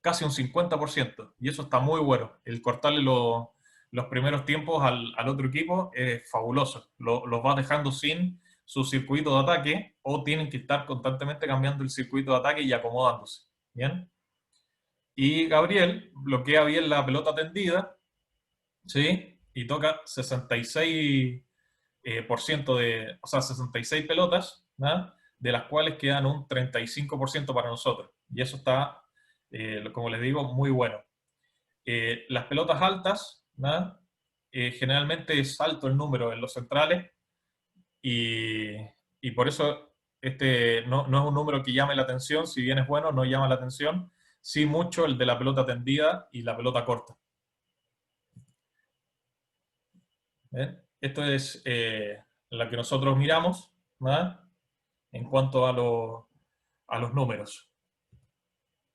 Casi un 50%, y eso está muy bueno. El cortarle los primeros tiempos al otro equipo es fabuloso. Los vas dejando sin su circuito de ataque o tienen que estar constantemente cambiando el circuito de ataque y acomodándose. ¿Bien? Y Gabriel bloquea bien la pelota tendida, ¿sí? Y toca 66 por ciento o sea, 66 pelotas, ¿no? De las cuales quedan un 35% para nosotros. Y eso está, como les digo, muy bueno. Las pelotas altas, ¿no? Generalmente es alto el número en los centrales y por eso este no es un número que llame la atención, si bien es bueno, no llama la atención, sí mucho el de la pelota tendida y la pelota corta. ¿Ven? Esto es la que nosotros miramos, ¿no? En cuanto a los números.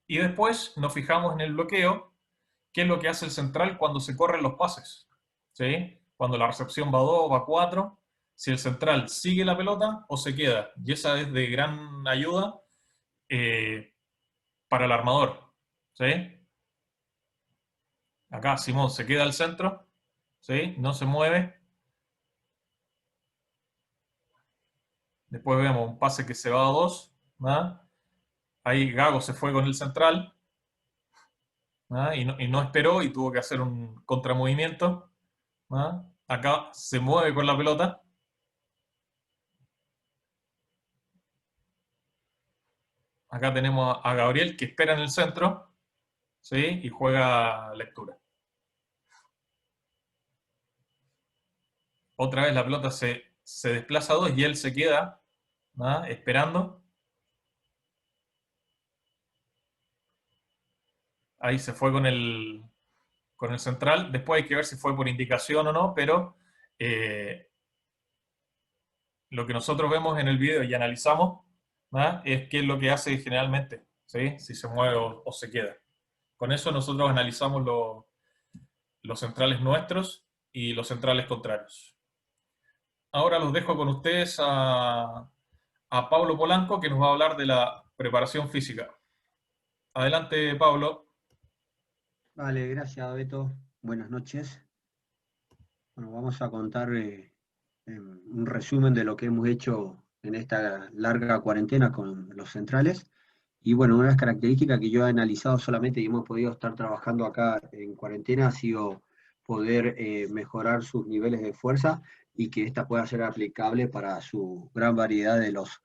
Y después nos fijamos en el bloqueo, qué es lo que hace el central cuando se corren los pases. ¿Sí? Cuando la recepción va a 2, va a 4, si el central sigue la pelota o se queda. Y esa es de gran ayuda para el armador. ¿Sí? Acá Simón se queda al centro, ¿sí? No se mueve. Después vemos un pase que se va a 2, ¿no? Ahí Gago se fue con el central, ¿no? Y no esperó y tuvo que hacer un contramovimiento, ¿no? Acá se mueve con la pelota. Acá tenemos a Gabriel que espera en el centro, ¿sí? Y juega lectura. Otra vez la pelota se desplaza a 2 y él se queda, ¿no? Esperando. ahí se fue con el central. Después hay que ver si fue por indicación o no, pero lo que nosotros vemos en el video y analizamos, ¿ah? Es qué es lo que hace generalmente, ¿sí? Si se mueve o se queda. Con eso nosotros analizamos los centrales nuestros y los centrales contrarios. Ahora los dejo con ustedes a Pablo Polanco, que nos va a hablar de la preparación física. Adelante, Pablo. Vale, gracias, Beto. Buenas noches. Bueno, vamos a contar un resumen de lo que hemos hecho en esta larga cuarentena con los centrales. Y bueno, una de las características que yo he analizado solamente y hemos podido estar trabajando acá en cuarentena ha sido poder mejorar sus niveles de fuerza y que esta pueda ser aplicable para su gran variedad de los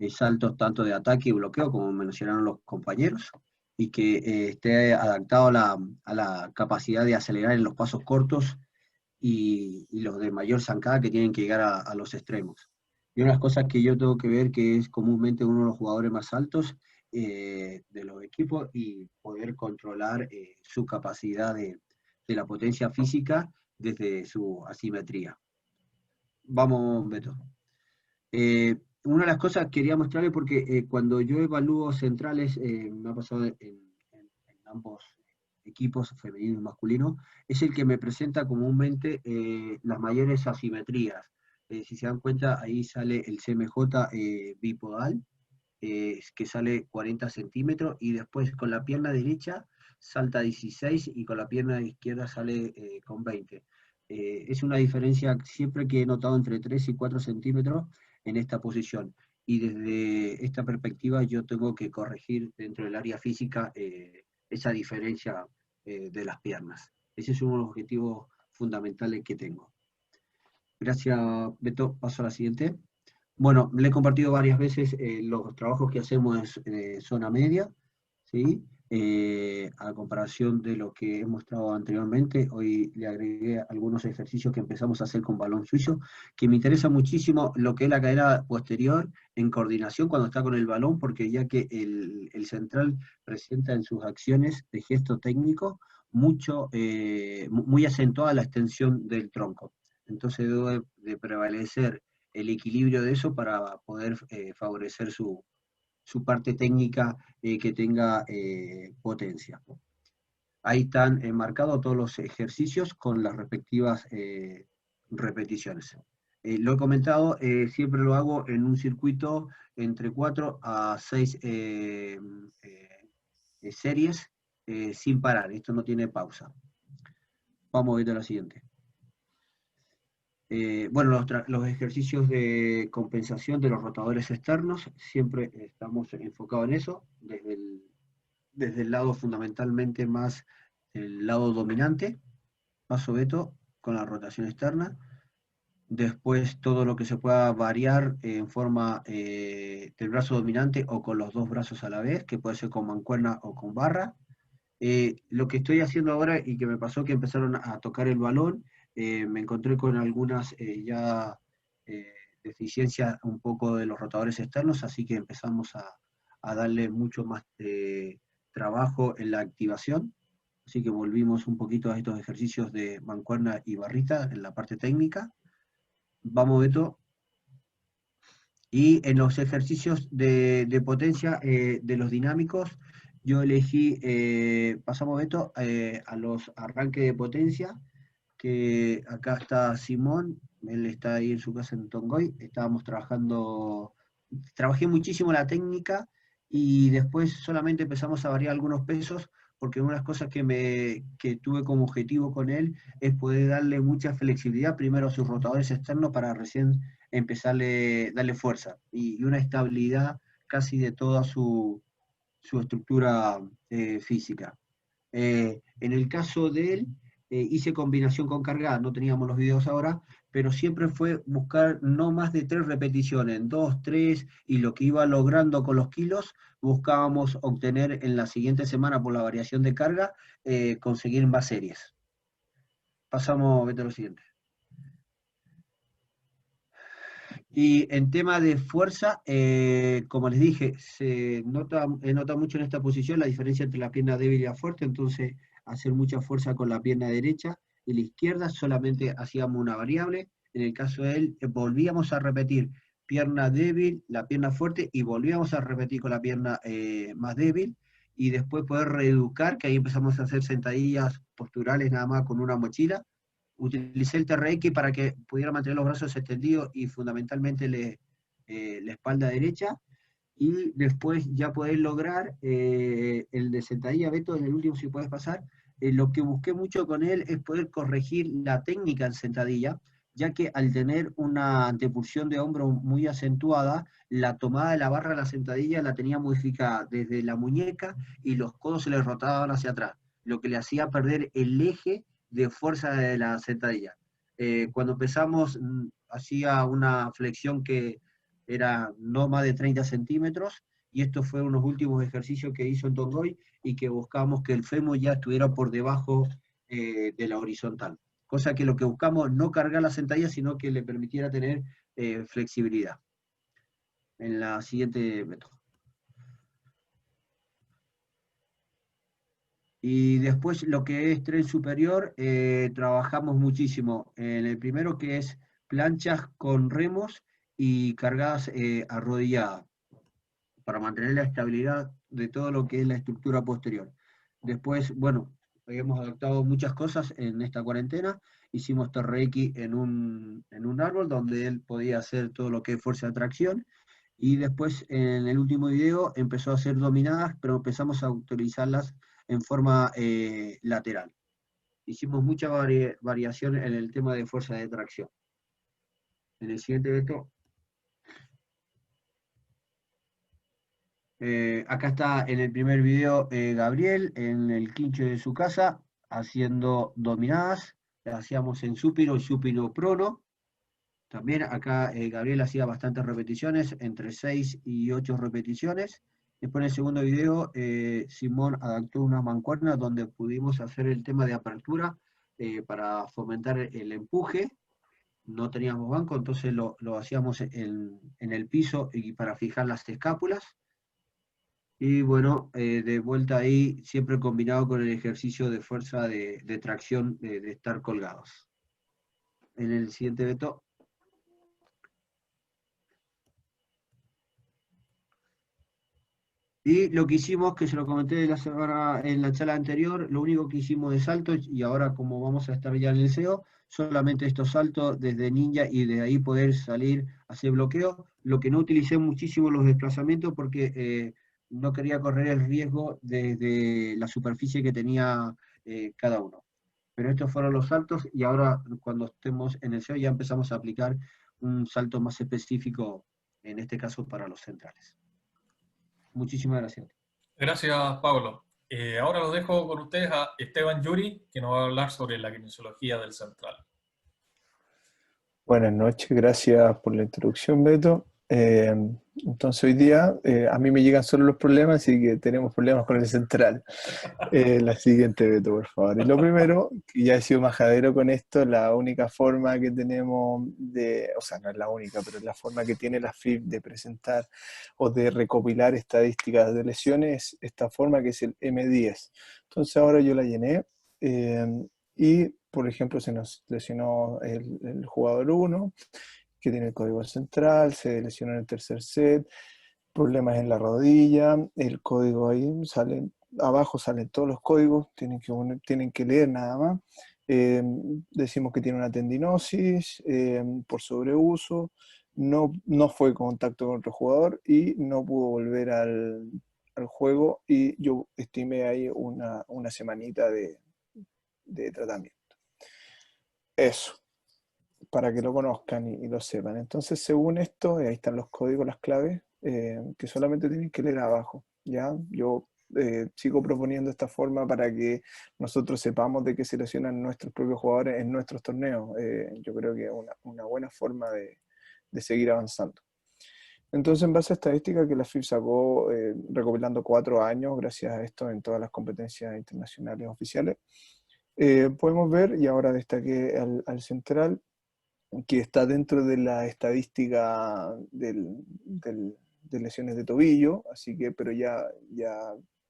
saltos tanto de ataque y bloqueo, como mencionaron los compañeros, y que esté adaptado a la capacidad de acelerar en los pasos cortos y los de mayor zancada que tienen que llegar a los extremos. Y una de las cosas que yo tengo que ver, que es comúnmente uno de los jugadores más altos de los equipos, y poder controlar su capacidad de la potencia física desde su asimetría. Vamos, Beto. Una de las cosas que quería mostrarle, porque cuando yo evalúo centrales, me ha pasado en ambos equipos, femenino y masculino, es el que me presenta comúnmente las mayores asimetrías. Si se dan cuenta, ahí sale el CMJ bipodal, que sale 40 centímetros, y después con la pierna derecha salta 16 y con la pierna izquierda sale con 20. Es una diferencia siempre que he notado entre 3 y 4 centímetros en esta posición. Y desde esta perspectiva yo tengo que corregir dentro del área física esa diferencia de las piernas. Ese es uno de los objetivos fundamentales que tengo. Gracias, Beto. Paso a la siguiente. Bueno, le he compartido varias veces los trabajos que hacemos en zona media, ¿sí? A comparación de lo que he mostrado anteriormente, hoy le agregué algunos ejercicios que empezamos a hacer con balón suizo, que me interesa muchísimo lo que es la cadera posterior en coordinación cuando está con el balón, porque ya que el central presenta en sus acciones de gesto técnico muy acentuada la extensión del tronco. Entonces debe de prevalecer el equilibrio de eso para poder favorecer su parte técnica que tenga potencia. Ahí están marcados todos los ejercicios con las respectivas repeticiones. Lo he comentado, siempre lo hago en un circuito entre 4 a 6 series sin parar. Esto no tiene pausa. Vamos a ver a la siguiente. Bueno, los ejercicios de compensación de los rotadores externos, siempre estamos enfocados en eso, desde el lado fundamentalmente más el lado dominante, paso Beto, con la rotación externa. Después todo lo que se pueda variar en forma del brazo dominante o con los dos brazos a la vez, que puede ser con mancuerna o con barra. Lo que estoy haciendo ahora, y que me pasó que empezaron a tocar el balón, me encontré con algunas deficiencias un poco de los rotadores externos, así que empezamos a darle mucho más trabajo en la activación, así que volvimos un poquito a estos ejercicios de mancuerna y barrita en la parte técnica. Vamos, Beto. Y en los ejercicios de potencia de los dinámicos, yo elegí, pasamos Beto, a los arranques de potencia, que acá está Simón, él está ahí en su casa en Tongoy, trabajé muchísimo la técnica y después solamente empezamos a variar algunos pesos, porque una de las cosas que tuve como objetivo con él es poder darle mucha flexibilidad primero a sus rotadores externos para recién empezarle darle fuerza y una estabilidad casi de toda su estructura física. En el caso de él, hice combinación con carga, no teníamos los videos ahora, pero siempre fue buscar no más de 3 repeticiones, 2, 3, y lo que iba logrando con los kilos, buscábamos obtener en la siguiente semana por la variación de carga, conseguir más series. Pasamos a lo siguiente. Y en tema de fuerza, como les dije, he notado mucho en esta posición la diferencia entre la pierna débil y la fuerte, entonces hacer mucha fuerza con la pierna derecha y la izquierda, solamente hacíamos una variable. En el caso de él, volvíamos a repetir pierna débil, la pierna fuerte, y volvíamos a repetir con la pierna más débil, y después poder reeducar, que ahí empezamos a hacer sentadillas posturales nada más con una mochila. Utilicé el TRX para que pudiera mantener los brazos extendidos y fundamentalmente la espalda derecha, y después ya poder lograr el de sentadilla. Beto, en el último si puedes pasar, lo que busqué mucho con él es poder corregir la técnica en sentadilla, ya que al tener una antepulsión de hombro muy acentuada, la tomada de la barra de la sentadilla la tenía modificada desde la muñeca y los codos se le rotaban hacia atrás, lo que le hacía perder el eje de fuerza de la sentadilla. Cuando empezamos, hacía una flexión que era no más de 30 centímetros, y esto fue unos últimos ejercicios que hizo en Tongoy, y que buscamos que el fémur ya estuviera por debajo de la horizontal. Cosa que lo que buscamos, no cargar la sentadilla, sino que le permitiera tener flexibilidad. En la siguiente método. Y después lo que es tren superior, trabajamos muchísimo en el primero, que es planchas con remos y cargadas arrodilladas, para mantener la estabilidad de todo lo que es la estructura posterior. Después, bueno, habíamos adaptado muchas cosas en esta cuarentena. Hicimos TRX en un árbol donde él podía hacer todo lo que es fuerza de tracción, y después en el último video empezó a hacer dominadas, pero empezamos a utilizarlas en forma lateral. Hicimos mucha variación en el tema de fuerza de tracción. En el siguiente Beto. Acá está en el primer video Gabriel en el quincho de su casa haciendo dominadas. Las hacíamos en supino y supino prono. También acá Gabriel hacía bastantes repeticiones, entre 6 y 8 repeticiones. Después en el segundo video, Simón adaptó unas mancuernas donde pudimos hacer el tema de apertura para fomentar el empuje. No teníamos banco, entonces lo hacíamos en el piso y para fijar las escápulas. Y bueno, de vuelta ahí, siempre combinado con el ejercicio de fuerza de tracción, de estar colgados. En el siguiente Beto. Y lo que hicimos, que se lo comenté la semana, en la charla anterior, lo único que hicimos de saltos, y ahora como vamos a estar ya en el SEO, solamente estos saltos desde ninja, y de ahí poder salir a hacer bloqueo. Lo que no utilicé muchísimo los desplazamientos, porque no quería correr el riesgo desde la superficie que tenía cada uno. Pero estos fueron los saltos, y ahora cuando estemos en el SEO ya empezamos a aplicar un salto más específico, en este caso para los centrales. Muchísimas gracias. Gracias, Pablo. Ahora los dejo con ustedes a Esteban Yuri, que nos va a hablar sobre la kinesiología del central. Buenas noches, gracias por la introducción, Beto. Entonces hoy día a mí me llegan solo los problemas, así que tenemos problemas con el central. La siguiente, Beto, por favor. Y lo primero, que ya he sido majadero con esto, la única forma que tenemos de, o sea, no es la única, pero es la forma que tiene la FIB de presentar o de recopilar estadísticas de lesiones, esta forma que es el M10. Entonces ahora yo la llené y, por ejemplo, se nos lesionó el jugador 1, que tiene el código central, se lesionó en el tercer set, problemas en la rodilla, el código ahí sale, abajo salen todos los códigos, tienen que leer nada más. Decimos que tiene una tendinosis por sobreuso, no fue contacto con otro jugador y no pudo volver al juego, y yo estimé ahí una semanita de tratamiento. Eso, para que lo conozcan y lo sepan. Entonces, según esto, ahí están los códigos, las claves, que solamente tienen que leer abajo, ¿ya? Yo sigo proponiendo esta forma para que nosotros sepamos de qué se lesionan nuestros propios jugadores en nuestros torneos. Yo creo que es una buena forma de seguir avanzando. Entonces, en base a estadística que la FIB sacó, recopilando 4 años, gracias a esto, en todas las competencias internacionales oficiales, podemos ver, y ahora destaqué al central, que está dentro de la estadística de lesiones de tobillo, así que, pero ya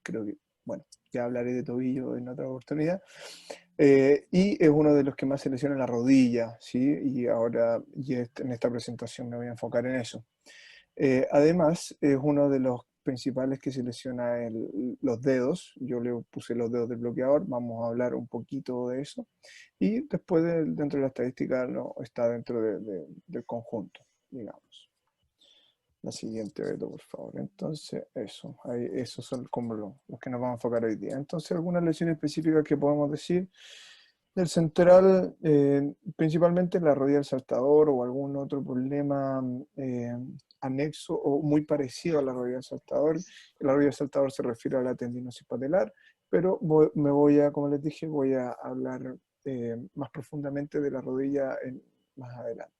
creo que, bueno, ya hablaré de tobillo en otra oportunidad. Y es uno de los que más se lesiona la rodilla, ¿sí? Y ahora en esta presentación me voy a enfocar en eso. Además, es uno de los principales que se lesiona los dedos. Yo le puse los dedos del bloqueador, vamos a hablar un poquito de eso. Y después, dentro de la estadística, no está dentro del conjunto, digamos. La siguiente, Beto, por favor. Entonces, esos son como los que nos vamos a enfocar hoy día. Entonces, algunas lesiones específicas que podemos decir. Del central, principalmente la rodilla del saltador o algún otro problema anexo o muy parecido a la rodilla del saltador. La rodilla del saltador se refiere a la tendinosis patelar, pero como les dije, voy a hablar más profundamente de la rodilla más adelante.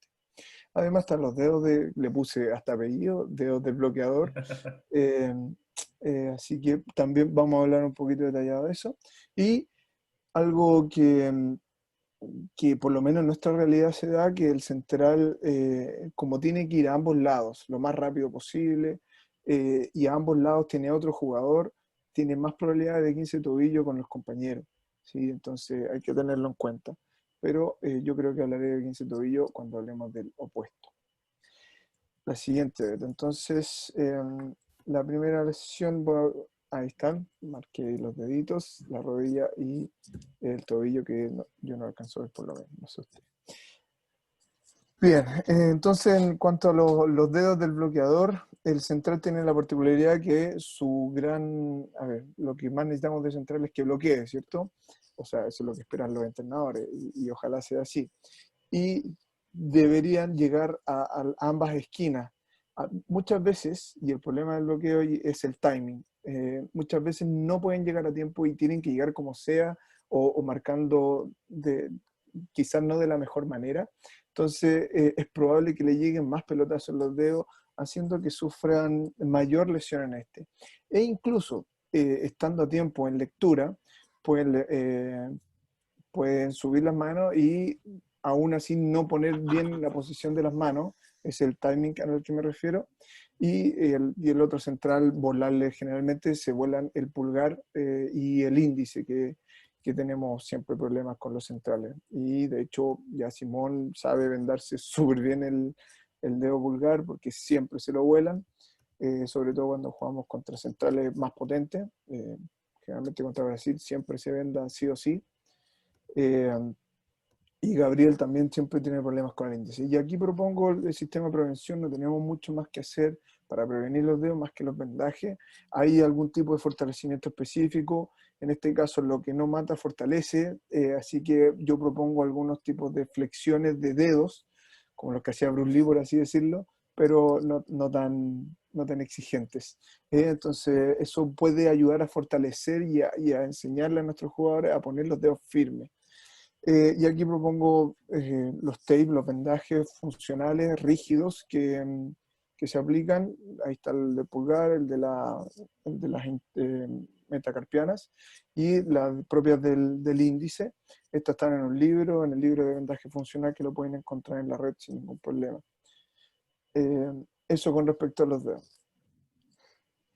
Además están los dedos le puse hasta apellido, dedos del bloqueador. Así que también vamos a hablar un poquito detallado de eso. Y algo que por lo menos en nuestra realidad se da, que el central, como tiene que ir a ambos lados lo más rápido posible, y a ambos lados tiene otro jugador, tiene más probabilidades de 15 tobillo con los compañeros, ¿sí? Entonces hay que tenerlo en cuenta. Pero yo creo que hablaré de 15 tobillo cuando hablemos del opuesto. La siguiente, entonces, la primera lesión, ahí están, marqué los deditos, la rodilla y el tobillo, que yo no alcanzo a ver por lo menos, no sé usted. Bien, entonces en cuanto a los dedos del bloqueador, el central tiene la particularidad que lo que más necesitamos de central es que bloquee, ¿cierto? O sea, eso es lo que esperan los entrenadores y ojalá sea así. Y deberían llegar a ambas esquinas. Muchas veces, y el problema del bloqueo es el timing, muchas veces no pueden llegar a tiempo y tienen que llegar como sea o marcando quizás no de la mejor manera. Entonces es probable que le lleguen más pelotazos en los dedos, haciendo que sufran mayor lesión en este. E incluso estando a tiempo en lectura, pueden subir las manos y aún así no poner bien la posición de las manos, es el timing al que me refiero, y el otro central volarle, generalmente se vuelan el pulgar y el índice, que tenemos siempre problemas con los centrales. Y de hecho ya Simón sabe vendarse súper bien el dedo pulgar porque siempre se lo vuelan, sobre todo cuando jugamos contra centrales más potentes, generalmente contra Brasil siempre se venda sí o sí. Y Gabriel también siempre tiene problemas con el índice. Y aquí propongo el sistema de prevención, no tenemos mucho más que hacer para prevenir los dedos más que los vendajes. Hay algún tipo de fortalecimiento específico, en este caso lo que no mata fortalece, así que yo propongo algunos tipos de flexiones de dedos, como los que hacía Bruce Lee, por así decirlo, pero no tan exigentes. Entonces eso puede ayudar a fortalecer y a enseñarle a nuestros jugadores a poner los dedos firmes. Y aquí propongo los tapes, los vendajes funcionales, rígidos, que se aplican. Ahí está el de pulgar, el de las metacarpianas y las propias del índice. Estas están en un libro, en el libro de vendaje funcional, que lo pueden encontrar en la red sin ningún problema. Eso con respecto a los dedos.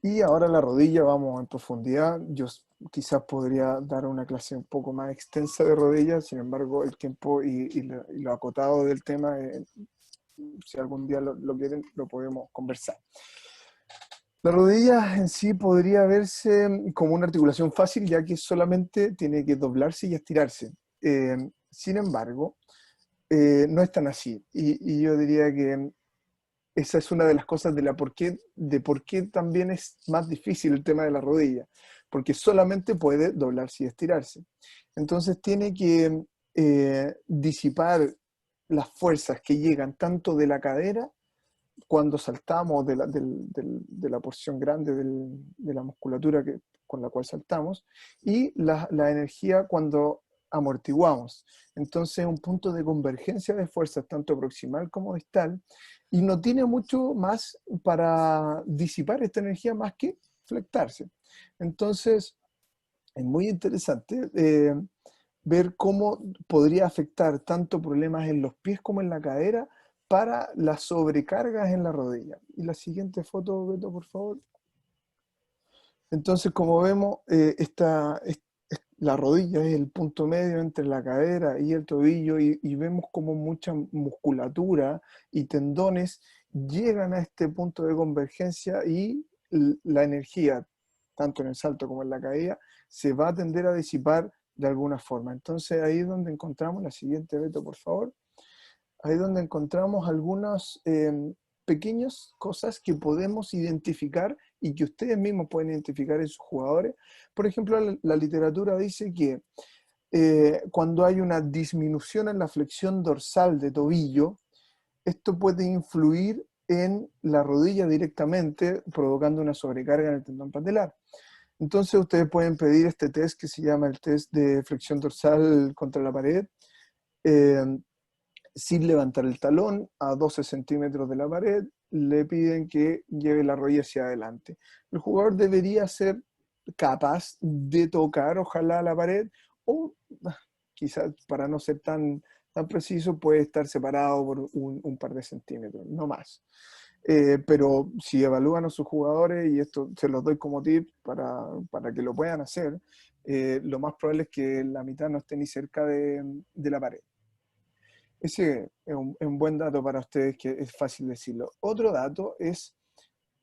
Y ahora la rodilla, vamos en profundidad. Yo quizás podría dar una clase un poco más extensa de rodillas, sin embargo el tiempo y lo acotado del tema, si algún día lo quieren, lo podemos conversar. La rodilla en sí podría verse como una articulación fácil, ya que solamente tiene que doblarse y estirarse. Sin embargo, no es tan así. Y yo diría que esa es una de las cosas de por qué también es más difícil el tema de la rodilla, porque solamente puede doblarse y estirarse. Entonces tiene que disipar las fuerzas que llegan tanto de la cadera cuando saltamos, de la porción grande de la musculatura con la cual saltamos, y la energía cuando amortiguamos. Entonces un punto de convergencia de fuerzas tanto proximal como distal, y no tiene mucho más para disipar esta energía más que flectarse. Entonces es muy interesante. ver cómo podría afectar tanto problemas en los pies como en la cadera para las sobrecargas en la rodilla. Y la siguiente foto, Beto, por favor. Entonces, como vemos, la rodilla es el punto medio entre la cadera y el tobillo y vemos como mucha musculatura y tendones llegan a este punto de convergencia y la energía, tanto en el salto como en la caída, se va a tender a disipar de alguna forma. Entonces ahí es donde encontramos, la siguiente, Beto, por favor, ahí es donde encontramos algunas pequeñas cosas que podemos identificar y que ustedes mismos pueden identificar en sus jugadores. Por ejemplo, la literatura dice que cuando hay una disminución en la flexión dorsal de tobillo, esto puede influir en la rodilla directamente, provocando una sobrecarga en el tendón patelar. Entonces ustedes pueden pedir este test que se llama el test de flexión dorsal contra la pared, sin levantar el talón a 12 centímetros de la pared, le piden que lleve la rodilla hacia adelante. El jugador debería ser capaz de tocar, ojalá, la pared, o quizás para no ser tan preciso, puede estar separado por un par de centímetros, no más. Pero si evalúan a sus jugadores, y esto se los doy como tip para que lo puedan hacer, lo más probable es que la mitad no esté ni cerca de la pared. Ese es un buen dato para ustedes, que es fácil decirlo. Otro dato es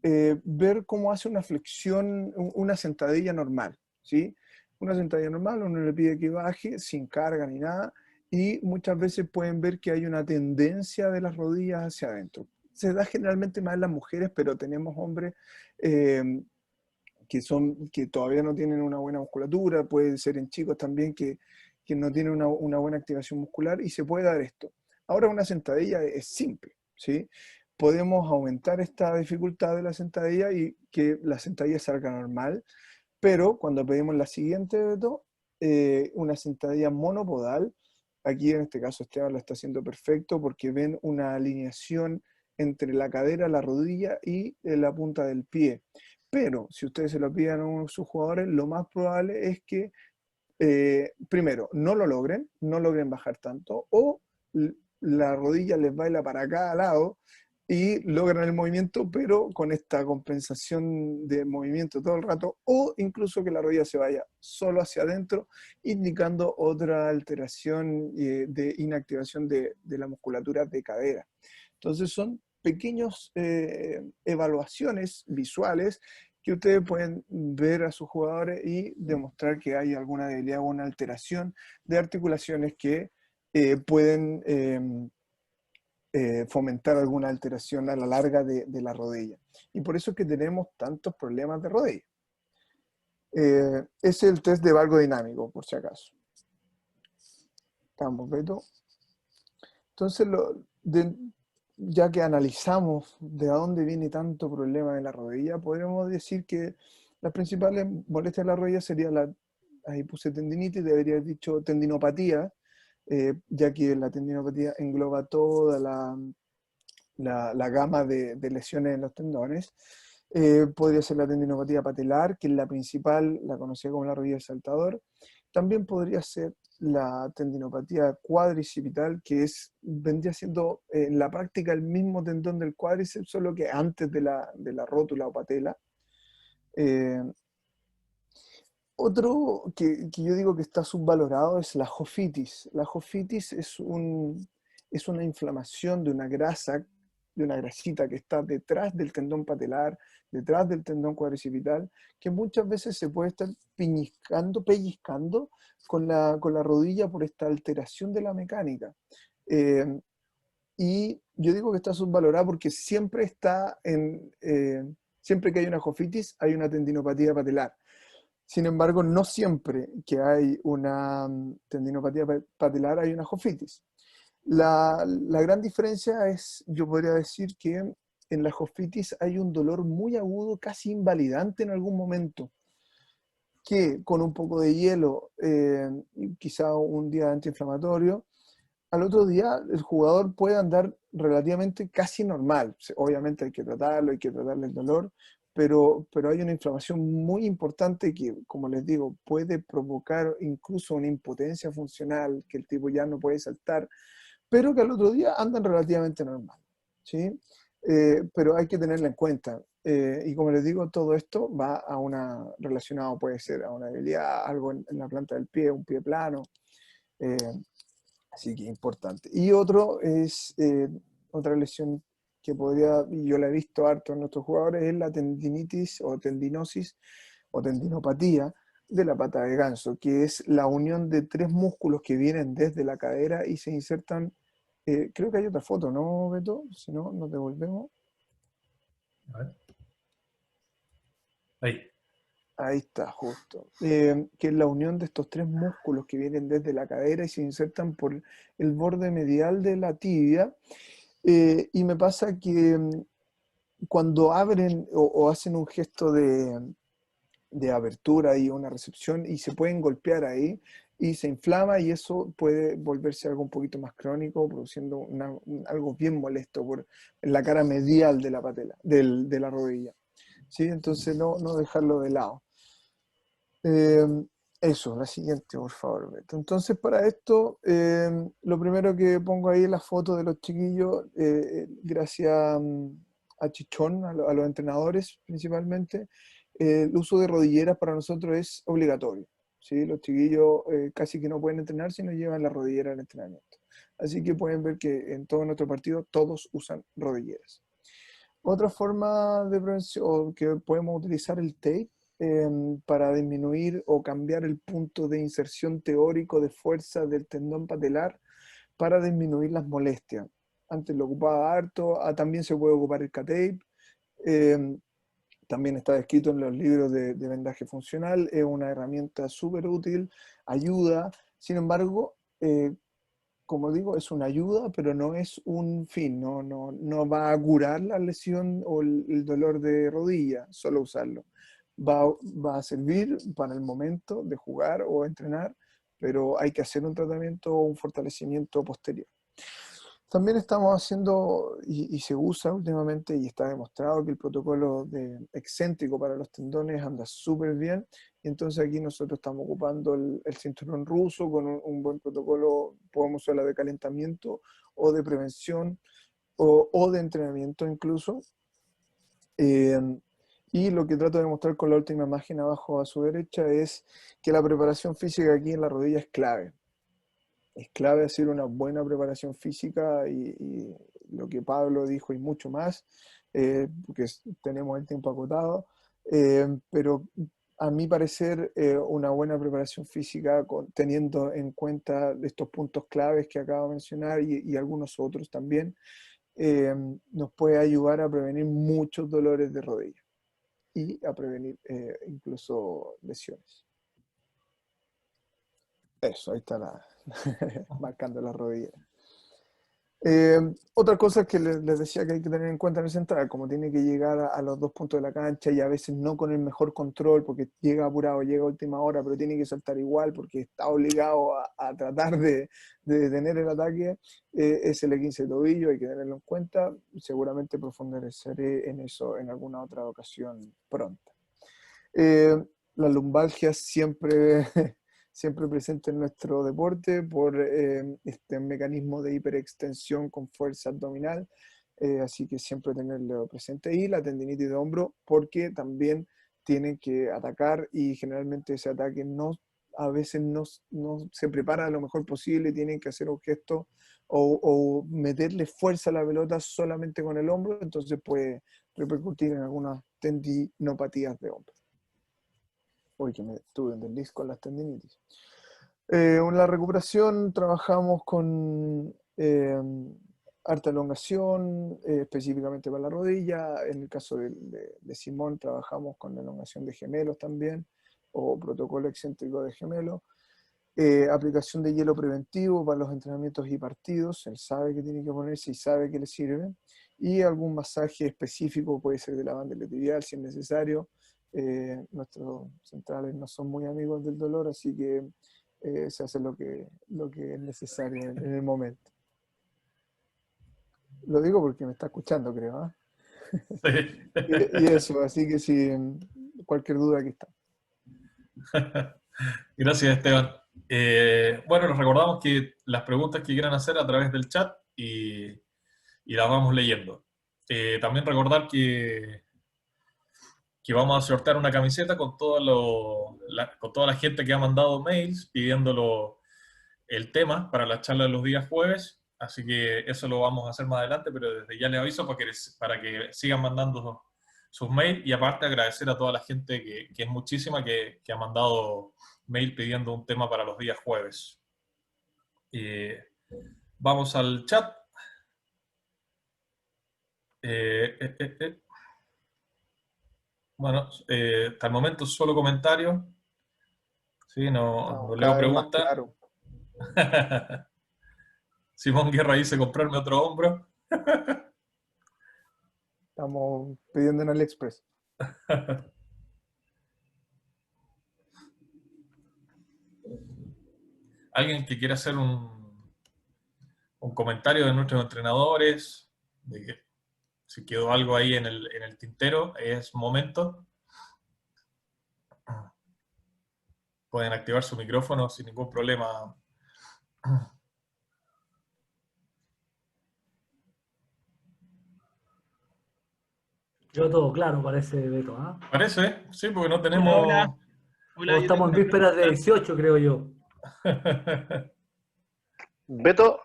ver cómo hace una flexión, una sentadilla normal, ¿sí? Una sentadilla normal, uno le pide que baje sin carga ni nada, y muchas veces pueden ver que hay una tendencia de las rodillas hacia adentro. Se da generalmente más en las mujeres, pero tenemos hombres que todavía no tienen una buena musculatura, puede ser en chicos también que no tienen una buena activación muscular, y se puede dar esto. Ahora, una sentadilla es simple, ¿sí? Podemos aumentar esta dificultad de la sentadilla y que la sentadilla salga normal, pero cuando pedimos la siguiente, Beto, una sentadilla monopodal, aquí en este caso Esteban lo está haciendo perfecto porque ven una alineación entre la cadera, la rodilla y la punta del pie. Pero si ustedes se lo piden a uno de sus jugadores, lo más probable es que primero, no logren bajar tanto, o la rodilla les baila para cada lado y logran el movimiento, pero con esta compensación de movimiento todo el rato, o incluso que la rodilla se vaya solo hacia adentro, indicando otra alteración de inactivación de la musculatura de cadera. Entonces son pequeñas evaluaciones visuales que ustedes pueden ver a sus jugadores y demostrar que hay alguna debilidad o una alteración de articulaciones que pueden fomentar alguna alteración a la larga de la rodilla. Y por eso es que tenemos tantos problemas de rodilla. Ese es el test de valgo dinámico, por si acaso. Estamos, Beto. Entonces, ya que analizamos de dónde viene tanto problema de la rodilla, podríamos decir que las principales molestias de la rodilla serían ahí puse tendinitis, debería haber dicho tendinopatía, ya que la tendinopatía engloba toda la gama de lesiones en los tendones. Podría ser la tendinopatía patelar, que es la principal, la conocida como la rodilla del saltador. También podría ser la tendinopatía cuadricipital, que vendría siendo en la práctica el mismo tendón del cuádriceps, solo que antes de la rótula o patela. Otro que yo digo que está subvalorado es la jofitis. La jofitis es una inflamación de una grasa, de una grasita que está detrás del tendón patelar, detrás del tendón cuadricipital, que muchas veces se puede estar pellizcando con la rodilla por esta alteración de la mecánica. Y yo digo que está subvalorada porque siempre siempre que hay una jofitis hay una tendinopatía patelar. Sin embargo, no siempre que hay una tendinopatía patelar hay una jofitis. La gran diferencia es, yo podría decir que en la jofitis hay un dolor muy agudo, casi invalidante en algún momento, que con un poco de hielo, quizá un día antiinflamatorio, al otro día el jugador puede andar relativamente casi normal. Obviamente hay que tratarlo, hay que tratarle el dolor, pero hay una inflamación muy importante que, como les digo, puede provocar incluso una impotencia funcional, que el tipo ya no puede saltar, pero que al otro día andan relativamente normal, ¿sí? Pero hay que tenerla en cuenta. Y como les digo, todo esto va a relacionado, puede ser a una debilidad, algo en la planta del pie, un pie plano, eh, así que importante. Y otra lesión que podría, y yo la he visto harto en nuestros jugadores, es la tendinitis o tendinosis o tendinopatía de la pata de ganso, que es la unión de tres músculos que vienen desde la cadera y se insertan. Creo que hay otra foto, ¿no, Beto? Si no, nos devolvemos. A ver. Ahí. Ahí está, justo. Que es la unión de estos tres músculos que vienen desde la cadera y se insertan por el borde medial de la tibia. Y me pasa que cuando abren o hacen un gesto de abertura y una recepción y se pueden golpear ahí y se inflama y eso puede volverse algo un poquito más crónico, produciendo algo bien molesto en la cara medial de la patela, de la rodilla. ¿Sí? Entonces no dejarlo de lado. Eso, la siguiente, por favor, Beto. Entonces, para esto, lo primero que pongo ahí es la foto de los chiquillos, gracias a Chichón, a los entrenadores principalmente. El uso de rodilleras para nosotros es obligatorio, ¿sí? Los chiquillos casi que no pueden entrenar si no llevan la rodillera al entrenamiento. Así que pueden ver que en todo nuestro partido todos usan rodilleras. Otra forma de prevención, que podemos utilizar el tape para disminuir o cambiar el punto de inserción teórico de fuerza del tendón patelar para disminuir las molestias. Antes lo ocupaba harto, también se puede ocupar el K-tape, también está descrito en los libros de vendaje funcional, es una herramienta súper útil, ayuda, sin embargo, como digo, es una ayuda, pero no es un fin, no va a curar la lesión o el dolor de rodilla, solo usarlo. Va a servir para el momento de jugar o entrenar, pero hay que hacer un tratamiento o un fortalecimiento posterior. También estamos haciendo, y se usa últimamente, y está demostrado que el protocolo excéntrico para los tendones anda súper bien, y entonces aquí nosotros estamos ocupando el cinturón ruso con un buen protocolo, podemos usarla de calentamiento o de prevención o de entrenamiento incluso. Y lo que trato de mostrar con la última imagen abajo a su derecha es que la preparación física aquí en la rodilla es clave. Es clave hacer una buena preparación física y lo que Pablo dijo y mucho más, porque tenemos el tiempo acotado, pero a mi parecer una buena preparación física teniendo en cuenta estos puntos claves que acabo de mencionar y algunos otros también, nos puede ayudar a prevenir muchos dolores de rodilla y a prevenir incluso lesiones. Eso, ahí está marcando la rodilla. Otra cosa que les decía que hay que tener en cuenta en el central, como tiene que llegar a los dos puntos de la cancha y a veces no con el mejor control porque llega apurado, llega a última hora, pero tiene que saltar igual porque está obligado a tratar de detener el ataque, es el E15 de tobillo, hay que tenerlo en cuenta. Seguramente profundizaré en eso en alguna otra ocasión pronta. Las lumbalgias siempre presente en nuestro deporte por este mecanismo de hiperextensión con fuerza abdominal, así que siempre tenerlo presente. Y la tendinitis de hombro, porque también tienen que atacar y generalmente ese ataque a veces no se prepara lo mejor posible, tienen que hacer un gesto o meterle fuerza a la pelota solamente con el hombro, entonces puede repercutir en algunas tendinopatías de hombro. Hoy que me estuve en desliz con las tendinitis. En la recuperación trabajamos con harta elongación, específicamente para la rodilla. En el caso de Simón trabajamos con elongación de gemelos también, o protocolo excéntrico de gemelo. Aplicación de hielo preventivo para los entrenamientos y partidos. Él sabe que tiene que ponerse y sabe que le sirve. Y algún masaje específico, puede ser de la banda iliotibial si es necesario. Nuestros centrales no son muy amigos del dolor, así que se hace lo que es necesario en el momento. Lo digo porque me está escuchando, creo. Sí. Y eso, así que si cualquier duda aquí está. Gracias, Esteban. Bueno, les recordamos que las preguntas que quieran hacer a través del chat y las vamos leyendo. También recordar que vamos a sortear una camiseta con, con toda la gente que ha mandado mails pidiéndolo el tema para la charla de los días jueves. Así que eso lo vamos a hacer más adelante, pero desde ya les aviso para que sigan mandando sus mails, y aparte agradecer a toda la gente que es muchísima, que ha mandado mail pidiendo un tema para los días jueves. Vamos al chat. Bueno, hasta el momento solo comentarios. Sí, no leo Cada vez más preguntas. claro. Simón Guerra dice comprarme otro hombro. Estamos pidiendo en AliExpress. ¿Alguien que quiera hacer un comentario de nuestros entrenadores? De que si quedó algo ahí en el tintero, es momento. Pueden activar su micrófono sin ningún problema. Yo todo claro, parece, Beto, ¿ah? Parece, sí, porque no tenemos... Hola. O Yo estamos en tengo una vísperas de pregunta. 18, creo yo. Beto,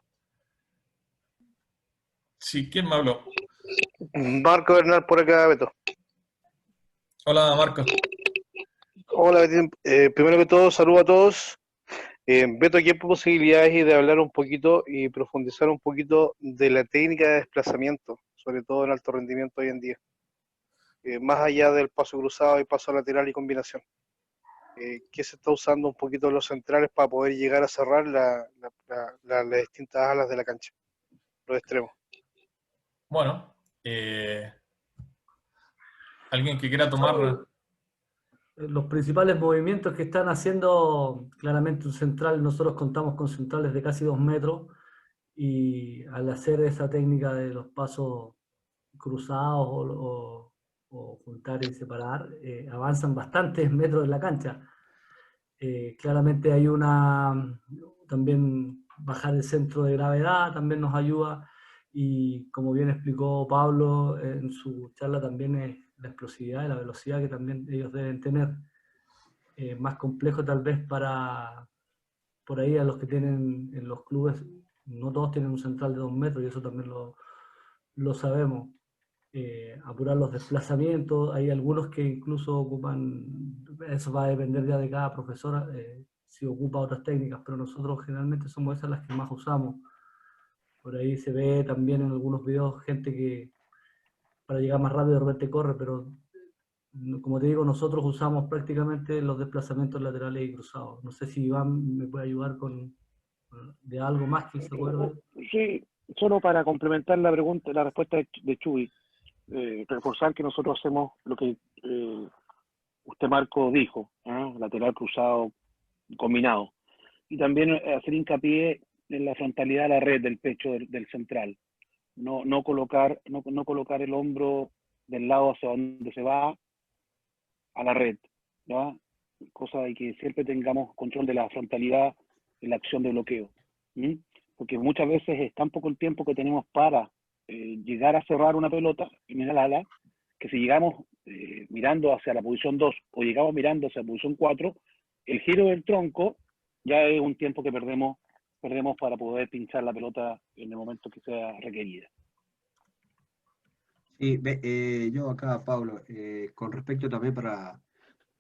Sí, ¿quién me habló? Marco Bernal por acá, Beto. Hola, Marcos. Hola, Betín. Primero que todo, saludo a todos. Beto, aquí hay posibilidades de hablar un poquito y profundizar un poquito de la técnica de desplazamiento, sobre todo en alto rendimiento hoy en día. Más allá del paso cruzado y paso lateral y combinación. ¿Qué se está usando un poquito en los centrales para poder llegar a cerrar las distintas alas de la cancha, los extremos? Bueno, alguien que quiera tomar... Los principales movimientos que están haciendo, claramente un central, nosotros contamos con centrales de casi 2 metros, y al hacer esa técnica de los pasos cruzados o juntar y separar, avanzan bastantes metros en la cancha. Claramente hay también bajar el centro de gravedad también nos ayuda, y como bien explicó Pablo en su charla, también es la explosividad y la velocidad que también ellos deben tener. Más complejo tal vez por ahí a los que tienen en los clubes, no todos tienen un central de 2 metros, y eso también lo sabemos. Apurar los desplazamientos, hay algunos que incluso ocupan, eso va a depender ya de cada profesor, si ocupa otras técnicas, pero nosotros generalmente somos esas las que más usamos. Por ahí se ve también en algunos videos gente que para llegar más rápido de repente corre, pero como te digo, nosotros usamos prácticamente los desplazamientos laterales y cruzados. No sé si Iván me puede ayudar de algo más que se acuerde. Sí, solo para complementar la pregunta, la respuesta de Chuy, reforzar que nosotros hacemos lo que usted, Marco, dijo, lateral, cruzado, combinado. Y también hacer hincapié en la frontalidad de la red del pecho del central. No colocar el hombro del lado hacia donde se va a la red, ¿ya? Cosa de que siempre tengamos control de la frontalidad en la acción de bloqueo. Porque muchas veces es tan poco el tiempo que tenemos para llegar a cerrar una pelota en el ala, que si llegamos mirando hacia la posición 2 o llegamos mirando hacia la posición 4, el giro del tronco ya es un tiempo que perdemos para poder pinchar la pelota en el momento que sea requerida. Sí, yo acá, Pablo, con respecto también para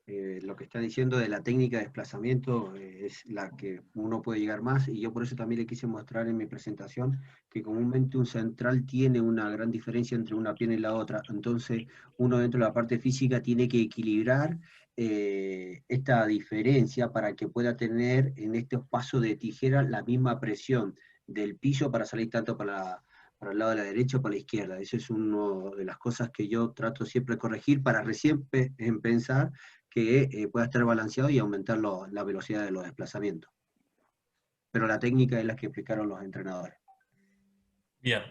lo que está diciendo de la técnica de desplazamiento, es la que uno puede llegar más, y yo por eso también le quise mostrar en mi presentación que comúnmente un central tiene una gran diferencia entre una pierna y la otra. Entonces uno dentro de la parte física tiene que equilibrar esta diferencia para que pueda tener en estos pasos de tijera la misma presión del piso para salir tanto para el lado de la derecha o para la izquierda. Eso es una de las cosas que yo trato siempre de corregir para recién pensar que pueda estar balanceado y aumentar la velocidad de los desplazamientos. Pero la técnica es la que explicaron los entrenadores. Bien.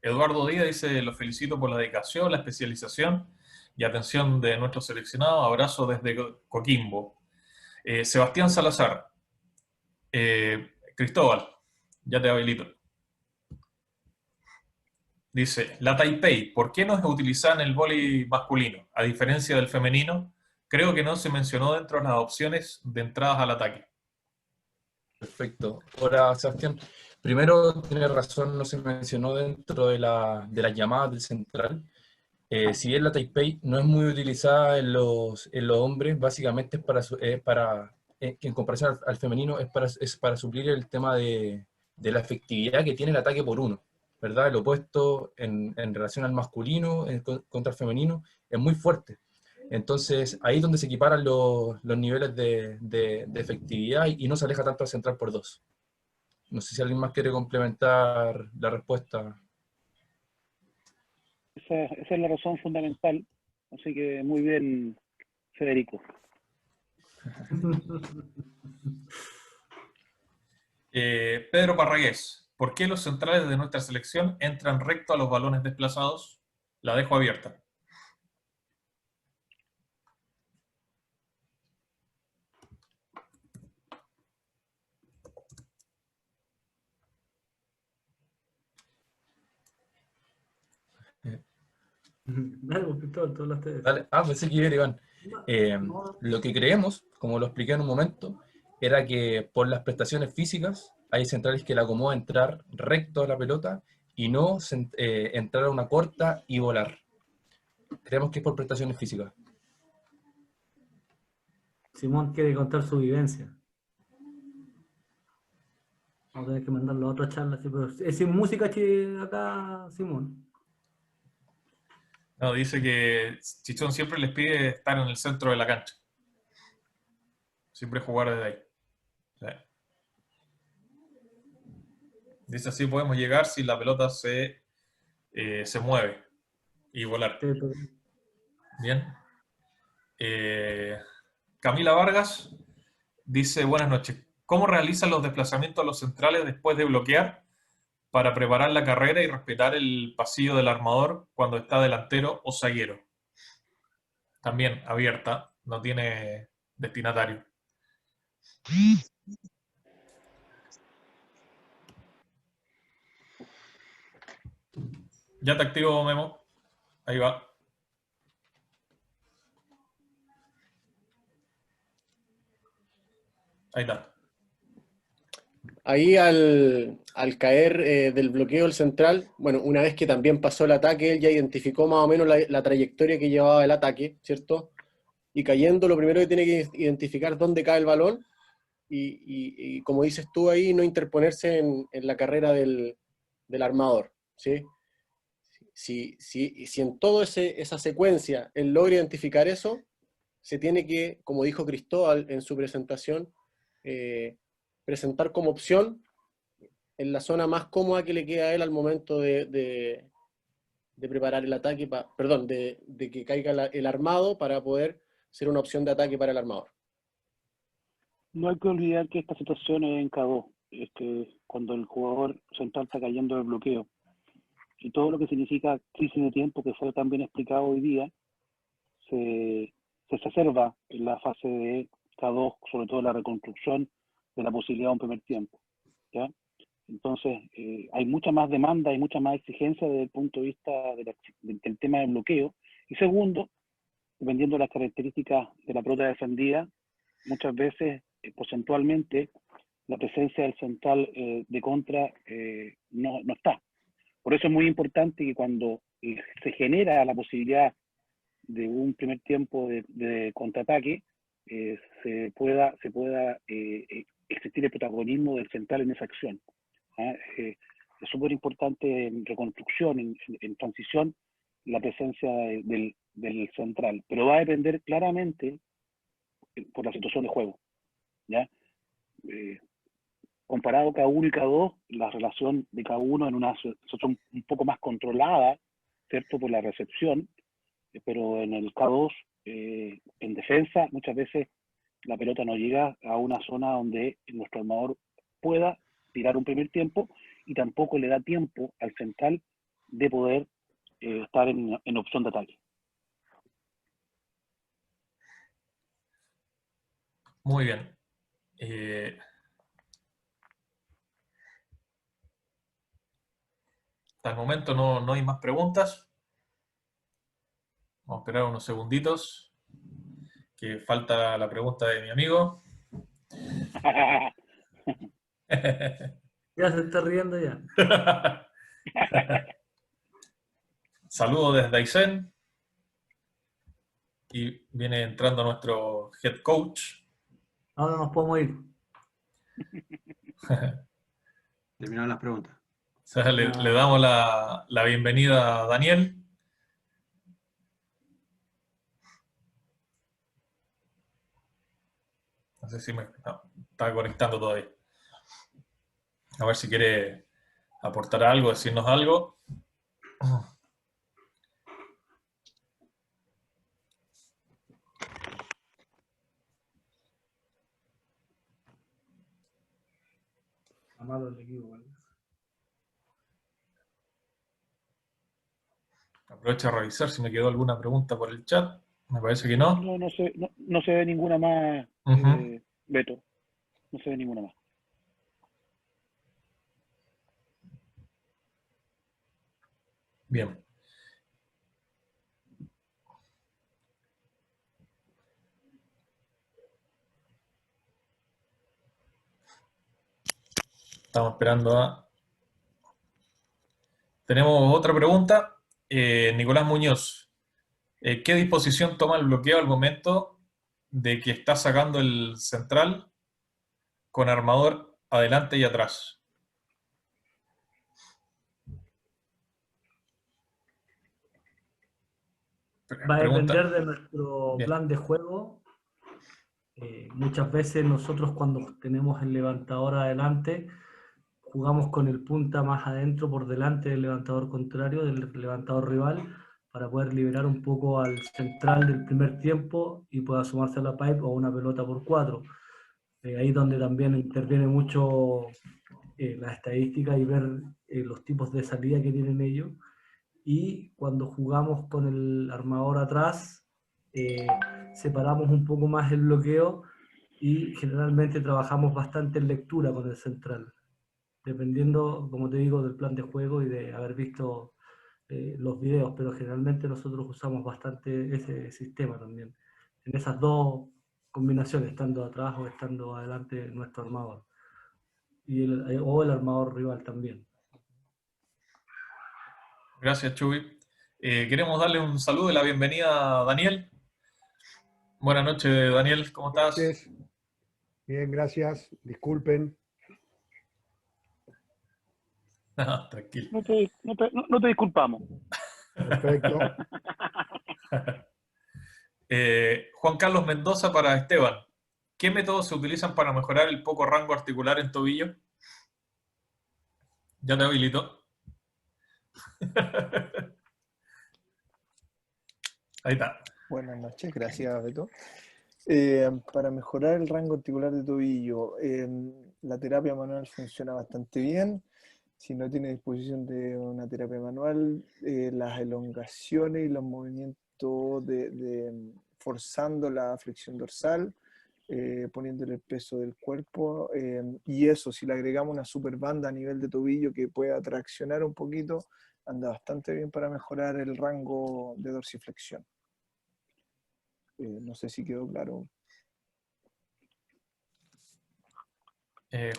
Eduardo Díaz dice, los felicito por la dedicación, la especialización y atención de nuestros seleccionados. Abrazo desde Coquimbo. Sebastián Salazar. Cristóbal, ya te habilito. Dice, la Taipei, ¿por qué no es utilizada en el vóley masculino? A diferencia del femenino, creo que no se mencionó dentro de las opciones de entradas al ataque. Perfecto. Ahora, Sebastián, primero, tiene razón, no se mencionó dentro de las llamadas del central. Si bien la Taipei no es muy utilizada en los hombres, básicamente en comparación al femenino, es para suplir el tema de la efectividad que tiene el ataque por uno, ¿verdad? El opuesto en relación al masculino contra el femenino es muy fuerte. Entonces, ahí es donde se equiparan los niveles de efectividad y no se aleja tanto al central por dos. No sé si alguien más quiere complementar la respuesta. Esa es la razón fundamental. Así que muy bien, Federico. Pedro Parragués, ¿por qué los centrales de nuestra selección entran recto a los balones desplazados? La dejo abierta. Dale, Cristóbal, tú hablaste de eso. Dale. Pensé que iba a ir Iván. Lo que creemos, como lo expliqué en un momento, era que por las prestaciones físicas hay centrales que le acomoda entrar recto a la pelota y no entrar a una corta y volar. Creemos que es por prestaciones físicas. Simón quiere contar su vivencia. Vamos a tener que mandarlo a otra charla. Sí, pero es sin música acá, Simón. No, dice que Chichón siempre les pide estar en el centro de la cancha. Siempre jugar desde ahí. Sí. Dice así podemos llegar si la pelota se mueve y volar. Sí, pero... Bien. Camila Vargas dice, buenas noches. ¿Cómo realizan los desplazamientos a los centrales después de bloquear para preparar la carrera y respetar el pasillo del armador cuando está delantero o zaguero? También abierta, no tiene destinatario. Ya te activo, Memo. Ahí va. Ahí está. Ahí al caer del bloqueo del central, bueno, una vez que también pasó el ataque, él ya identificó más o menos la trayectoria que llevaba el ataque, ¿cierto? Y cayendo, lo primero que tiene que identificar dónde cae el balón y como dices tú ahí, no interponerse en la carrera del armador, ¿sí? Si en toda esa secuencia él logra identificar eso, se tiene que, como dijo Cristóbal en su presentación, presentar como opción en la zona más cómoda que le queda a él al momento de preparar el ataque, de que caiga el armado para poder ser una opción de ataque para el armador. No hay que olvidar que esta situación es en K2, cuando el jugador central está cayendo del bloqueo. Y todo lo que significa crisis de tiempo, que fue tan bien explicado hoy día, se exacerba en la fase de K2, sobre todo la reconstrucción de la posibilidad de un primer tiempo, ¿ya? Entonces, hay mucha más demanda, hay mucha más exigencia desde el punto de vista del tema del bloqueo. Y segundo, dependiendo de las características de la pelota defendida, muchas veces, porcentualmente, la presencia del central de contra no está. Por eso es muy importante que cuando se genera la posibilidad de un primer tiempo de contraataque, se pueda existir el protagonismo del central en esa acción. Es súper importante en reconstrucción, en transición, la presencia del central, pero va a depender claramente por la situación de juego, ¿ya? Comparado K1 y K2, la relación de K1 en una situación un poco más controlada, ¿cierto? Por la recepción, pero en el K2, en defensa, muchas veces la pelota no llega a una zona donde nuestro armador pueda tirar un primer tiempo y tampoco le da tiempo al central de poder estar en opción de ataque. Muy bien. Hasta el momento no hay más preguntas. Vamos a esperar unos segunditos, que falta la pregunta de mi amigo. Ya se está riendo ya. Saludos desde Aysén. Y viene entrando nuestro head coach. Ahora nos podemos ir. Terminaron las preguntas. O sea, le damos la bienvenida a Daniel. No sé si está conectando todavía. A ver si quiere aportar algo, decirnos algo. Amado el equipo, ¿vale? Aprovecho a revisar si me quedó alguna pregunta por el chat. Me parece que no. No se ve ninguna más, Beto. No se ve ninguna más. Bien. Estamos esperando a... Tenemos otra pregunta. Nicolás Muñoz. ¿Qué disposición toma el bloqueo al momento de que está sacando el central con armador adelante y atrás? Va a Pregunta. depender de nuestro Bien. plan de juego. Muchas veces nosotros cuando tenemos el levantador adelante, jugamos con el punta más adentro por delante del levantador contrario, del levantador rival, para poder liberar un poco al central del primer tiempo y pueda sumarse a la pipe o a una pelota por 4. Ahí es donde también interviene mucho la estadística y ver los tipos de salida que tienen ellos. Y cuando jugamos con el armador atrás, separamos un poco más el bloqueo y generalmente trabajamos bastante en lectura con el central, dependiendo, como te digo, del plan de juego y de haber visto los videos, pero generalmente nosotros usamos bastante ese sistema también, en esas dos combinaciones, estando atrás o estando adelante nuestro armador, o el armador rival también. Gracias, Chuy. Queremos darle un saludo y la bienvenida a Daniel. Buenas noches, Daniel. ¿Cómo estás? Bien, gracias. Disculpen. Tranquilo. No te disculpamos. Perfecto. Juan Carlos Mendoza para Esteban. ¿Qué métodos se utilizan para mejorar el poco rango articular en tobillo? Ya te habilito. Ahí está. Buenas noches, gracias Beto. Para mejorar el rango articular de tobillo, la terapia manual funciona bastante bien. Si no tiene disposición de una terapia manual, las elongaciones y los movimientos forzando la flexión dorsal, poniéndole el peso del cuerpo, y eso, si le agregamos una super banda a nivel de tobillo que pueda traccionar un poquito, anda bastante bien para mejorar el rango de dorsiflexión. No sé si quedó claro.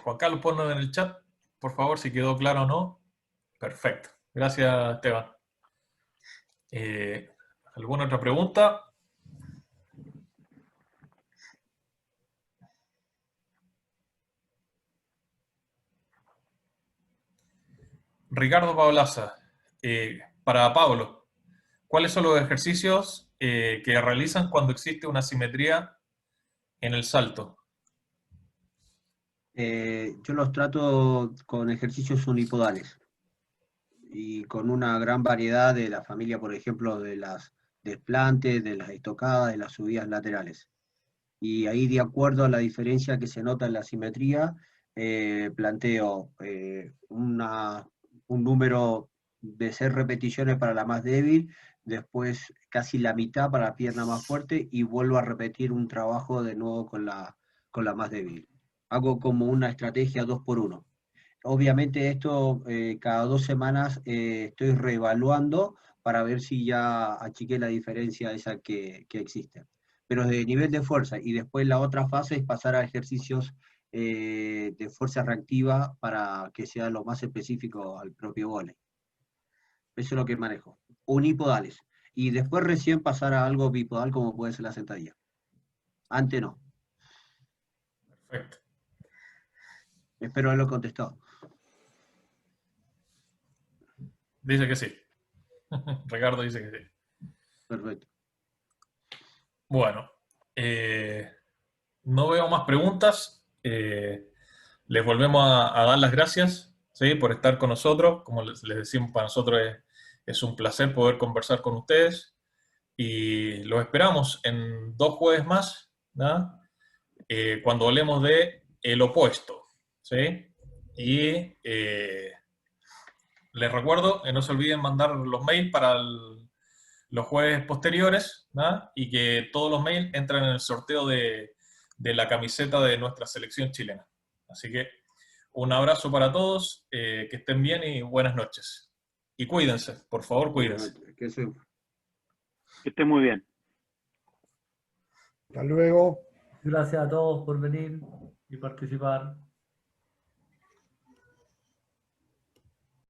Juan Carlos, ponnos en el chat, por favor, si quedó claro o no. Perfecto. Gracias, Esteban. ¿Alguna otra pregunta? Ricardo Paolaza, para Pablo, ¿cuáles son los ejercicios que realizan cuando existe una asimetría en el salto? Yo los trato con ejercicios unipodales y con una gran variedad de la familia, por ejemplo, de las desplantes, de las estocadas, de las subidas laterales. Y ahí, de acuerdo a la diferencia que se nota en la simetría, planteo un número de 6 repeticiones para la más débil, después casi la mitad para la pierna más fuerte y vuelvo a repetir un trabajo de nuevo con la más débil. Hago como una estrategia 2x1. Obviamente esto cada 2 semanas estoy reevaluando para ver si ya achiqué la diferencia esa que existe. Pero de nivel de fuerza, y después la otra fase es pasar a ejercicios de fuerza reactiva para que sea lo más específico al propio vóley. Eso es lo que manejo. Unipodales. Y después recién pasar a algo bipodal como puede ser la sentadilla. Antes no. Perfecto. Espero haberlo contestado. Dice que sí. Ricardo dice que sí. Perfecto. Bueno, no veo más preguntas. Les volvemos a dar las gracias, ¿sí?, por estar con nosotros. Como les decimos, para nosotros es un placer poder conversar con ustedes. Y los esperamos en 2 jueves más, ¿no? Cuando hablemos de el opuesto, ¿sí? Y les recuerdo que no se olviden mandar los mails para los jueves posteriores, ¿no? Y que todos los mails entran en el sorteo de la camiseta de nuestra selección chilena. Así que un abrazo para todos, que estén bien y buenas noches. Y cuídense, por favor, cuídense. Que esté muy bien. Hasta luego. Gracias a todos por venir y participar.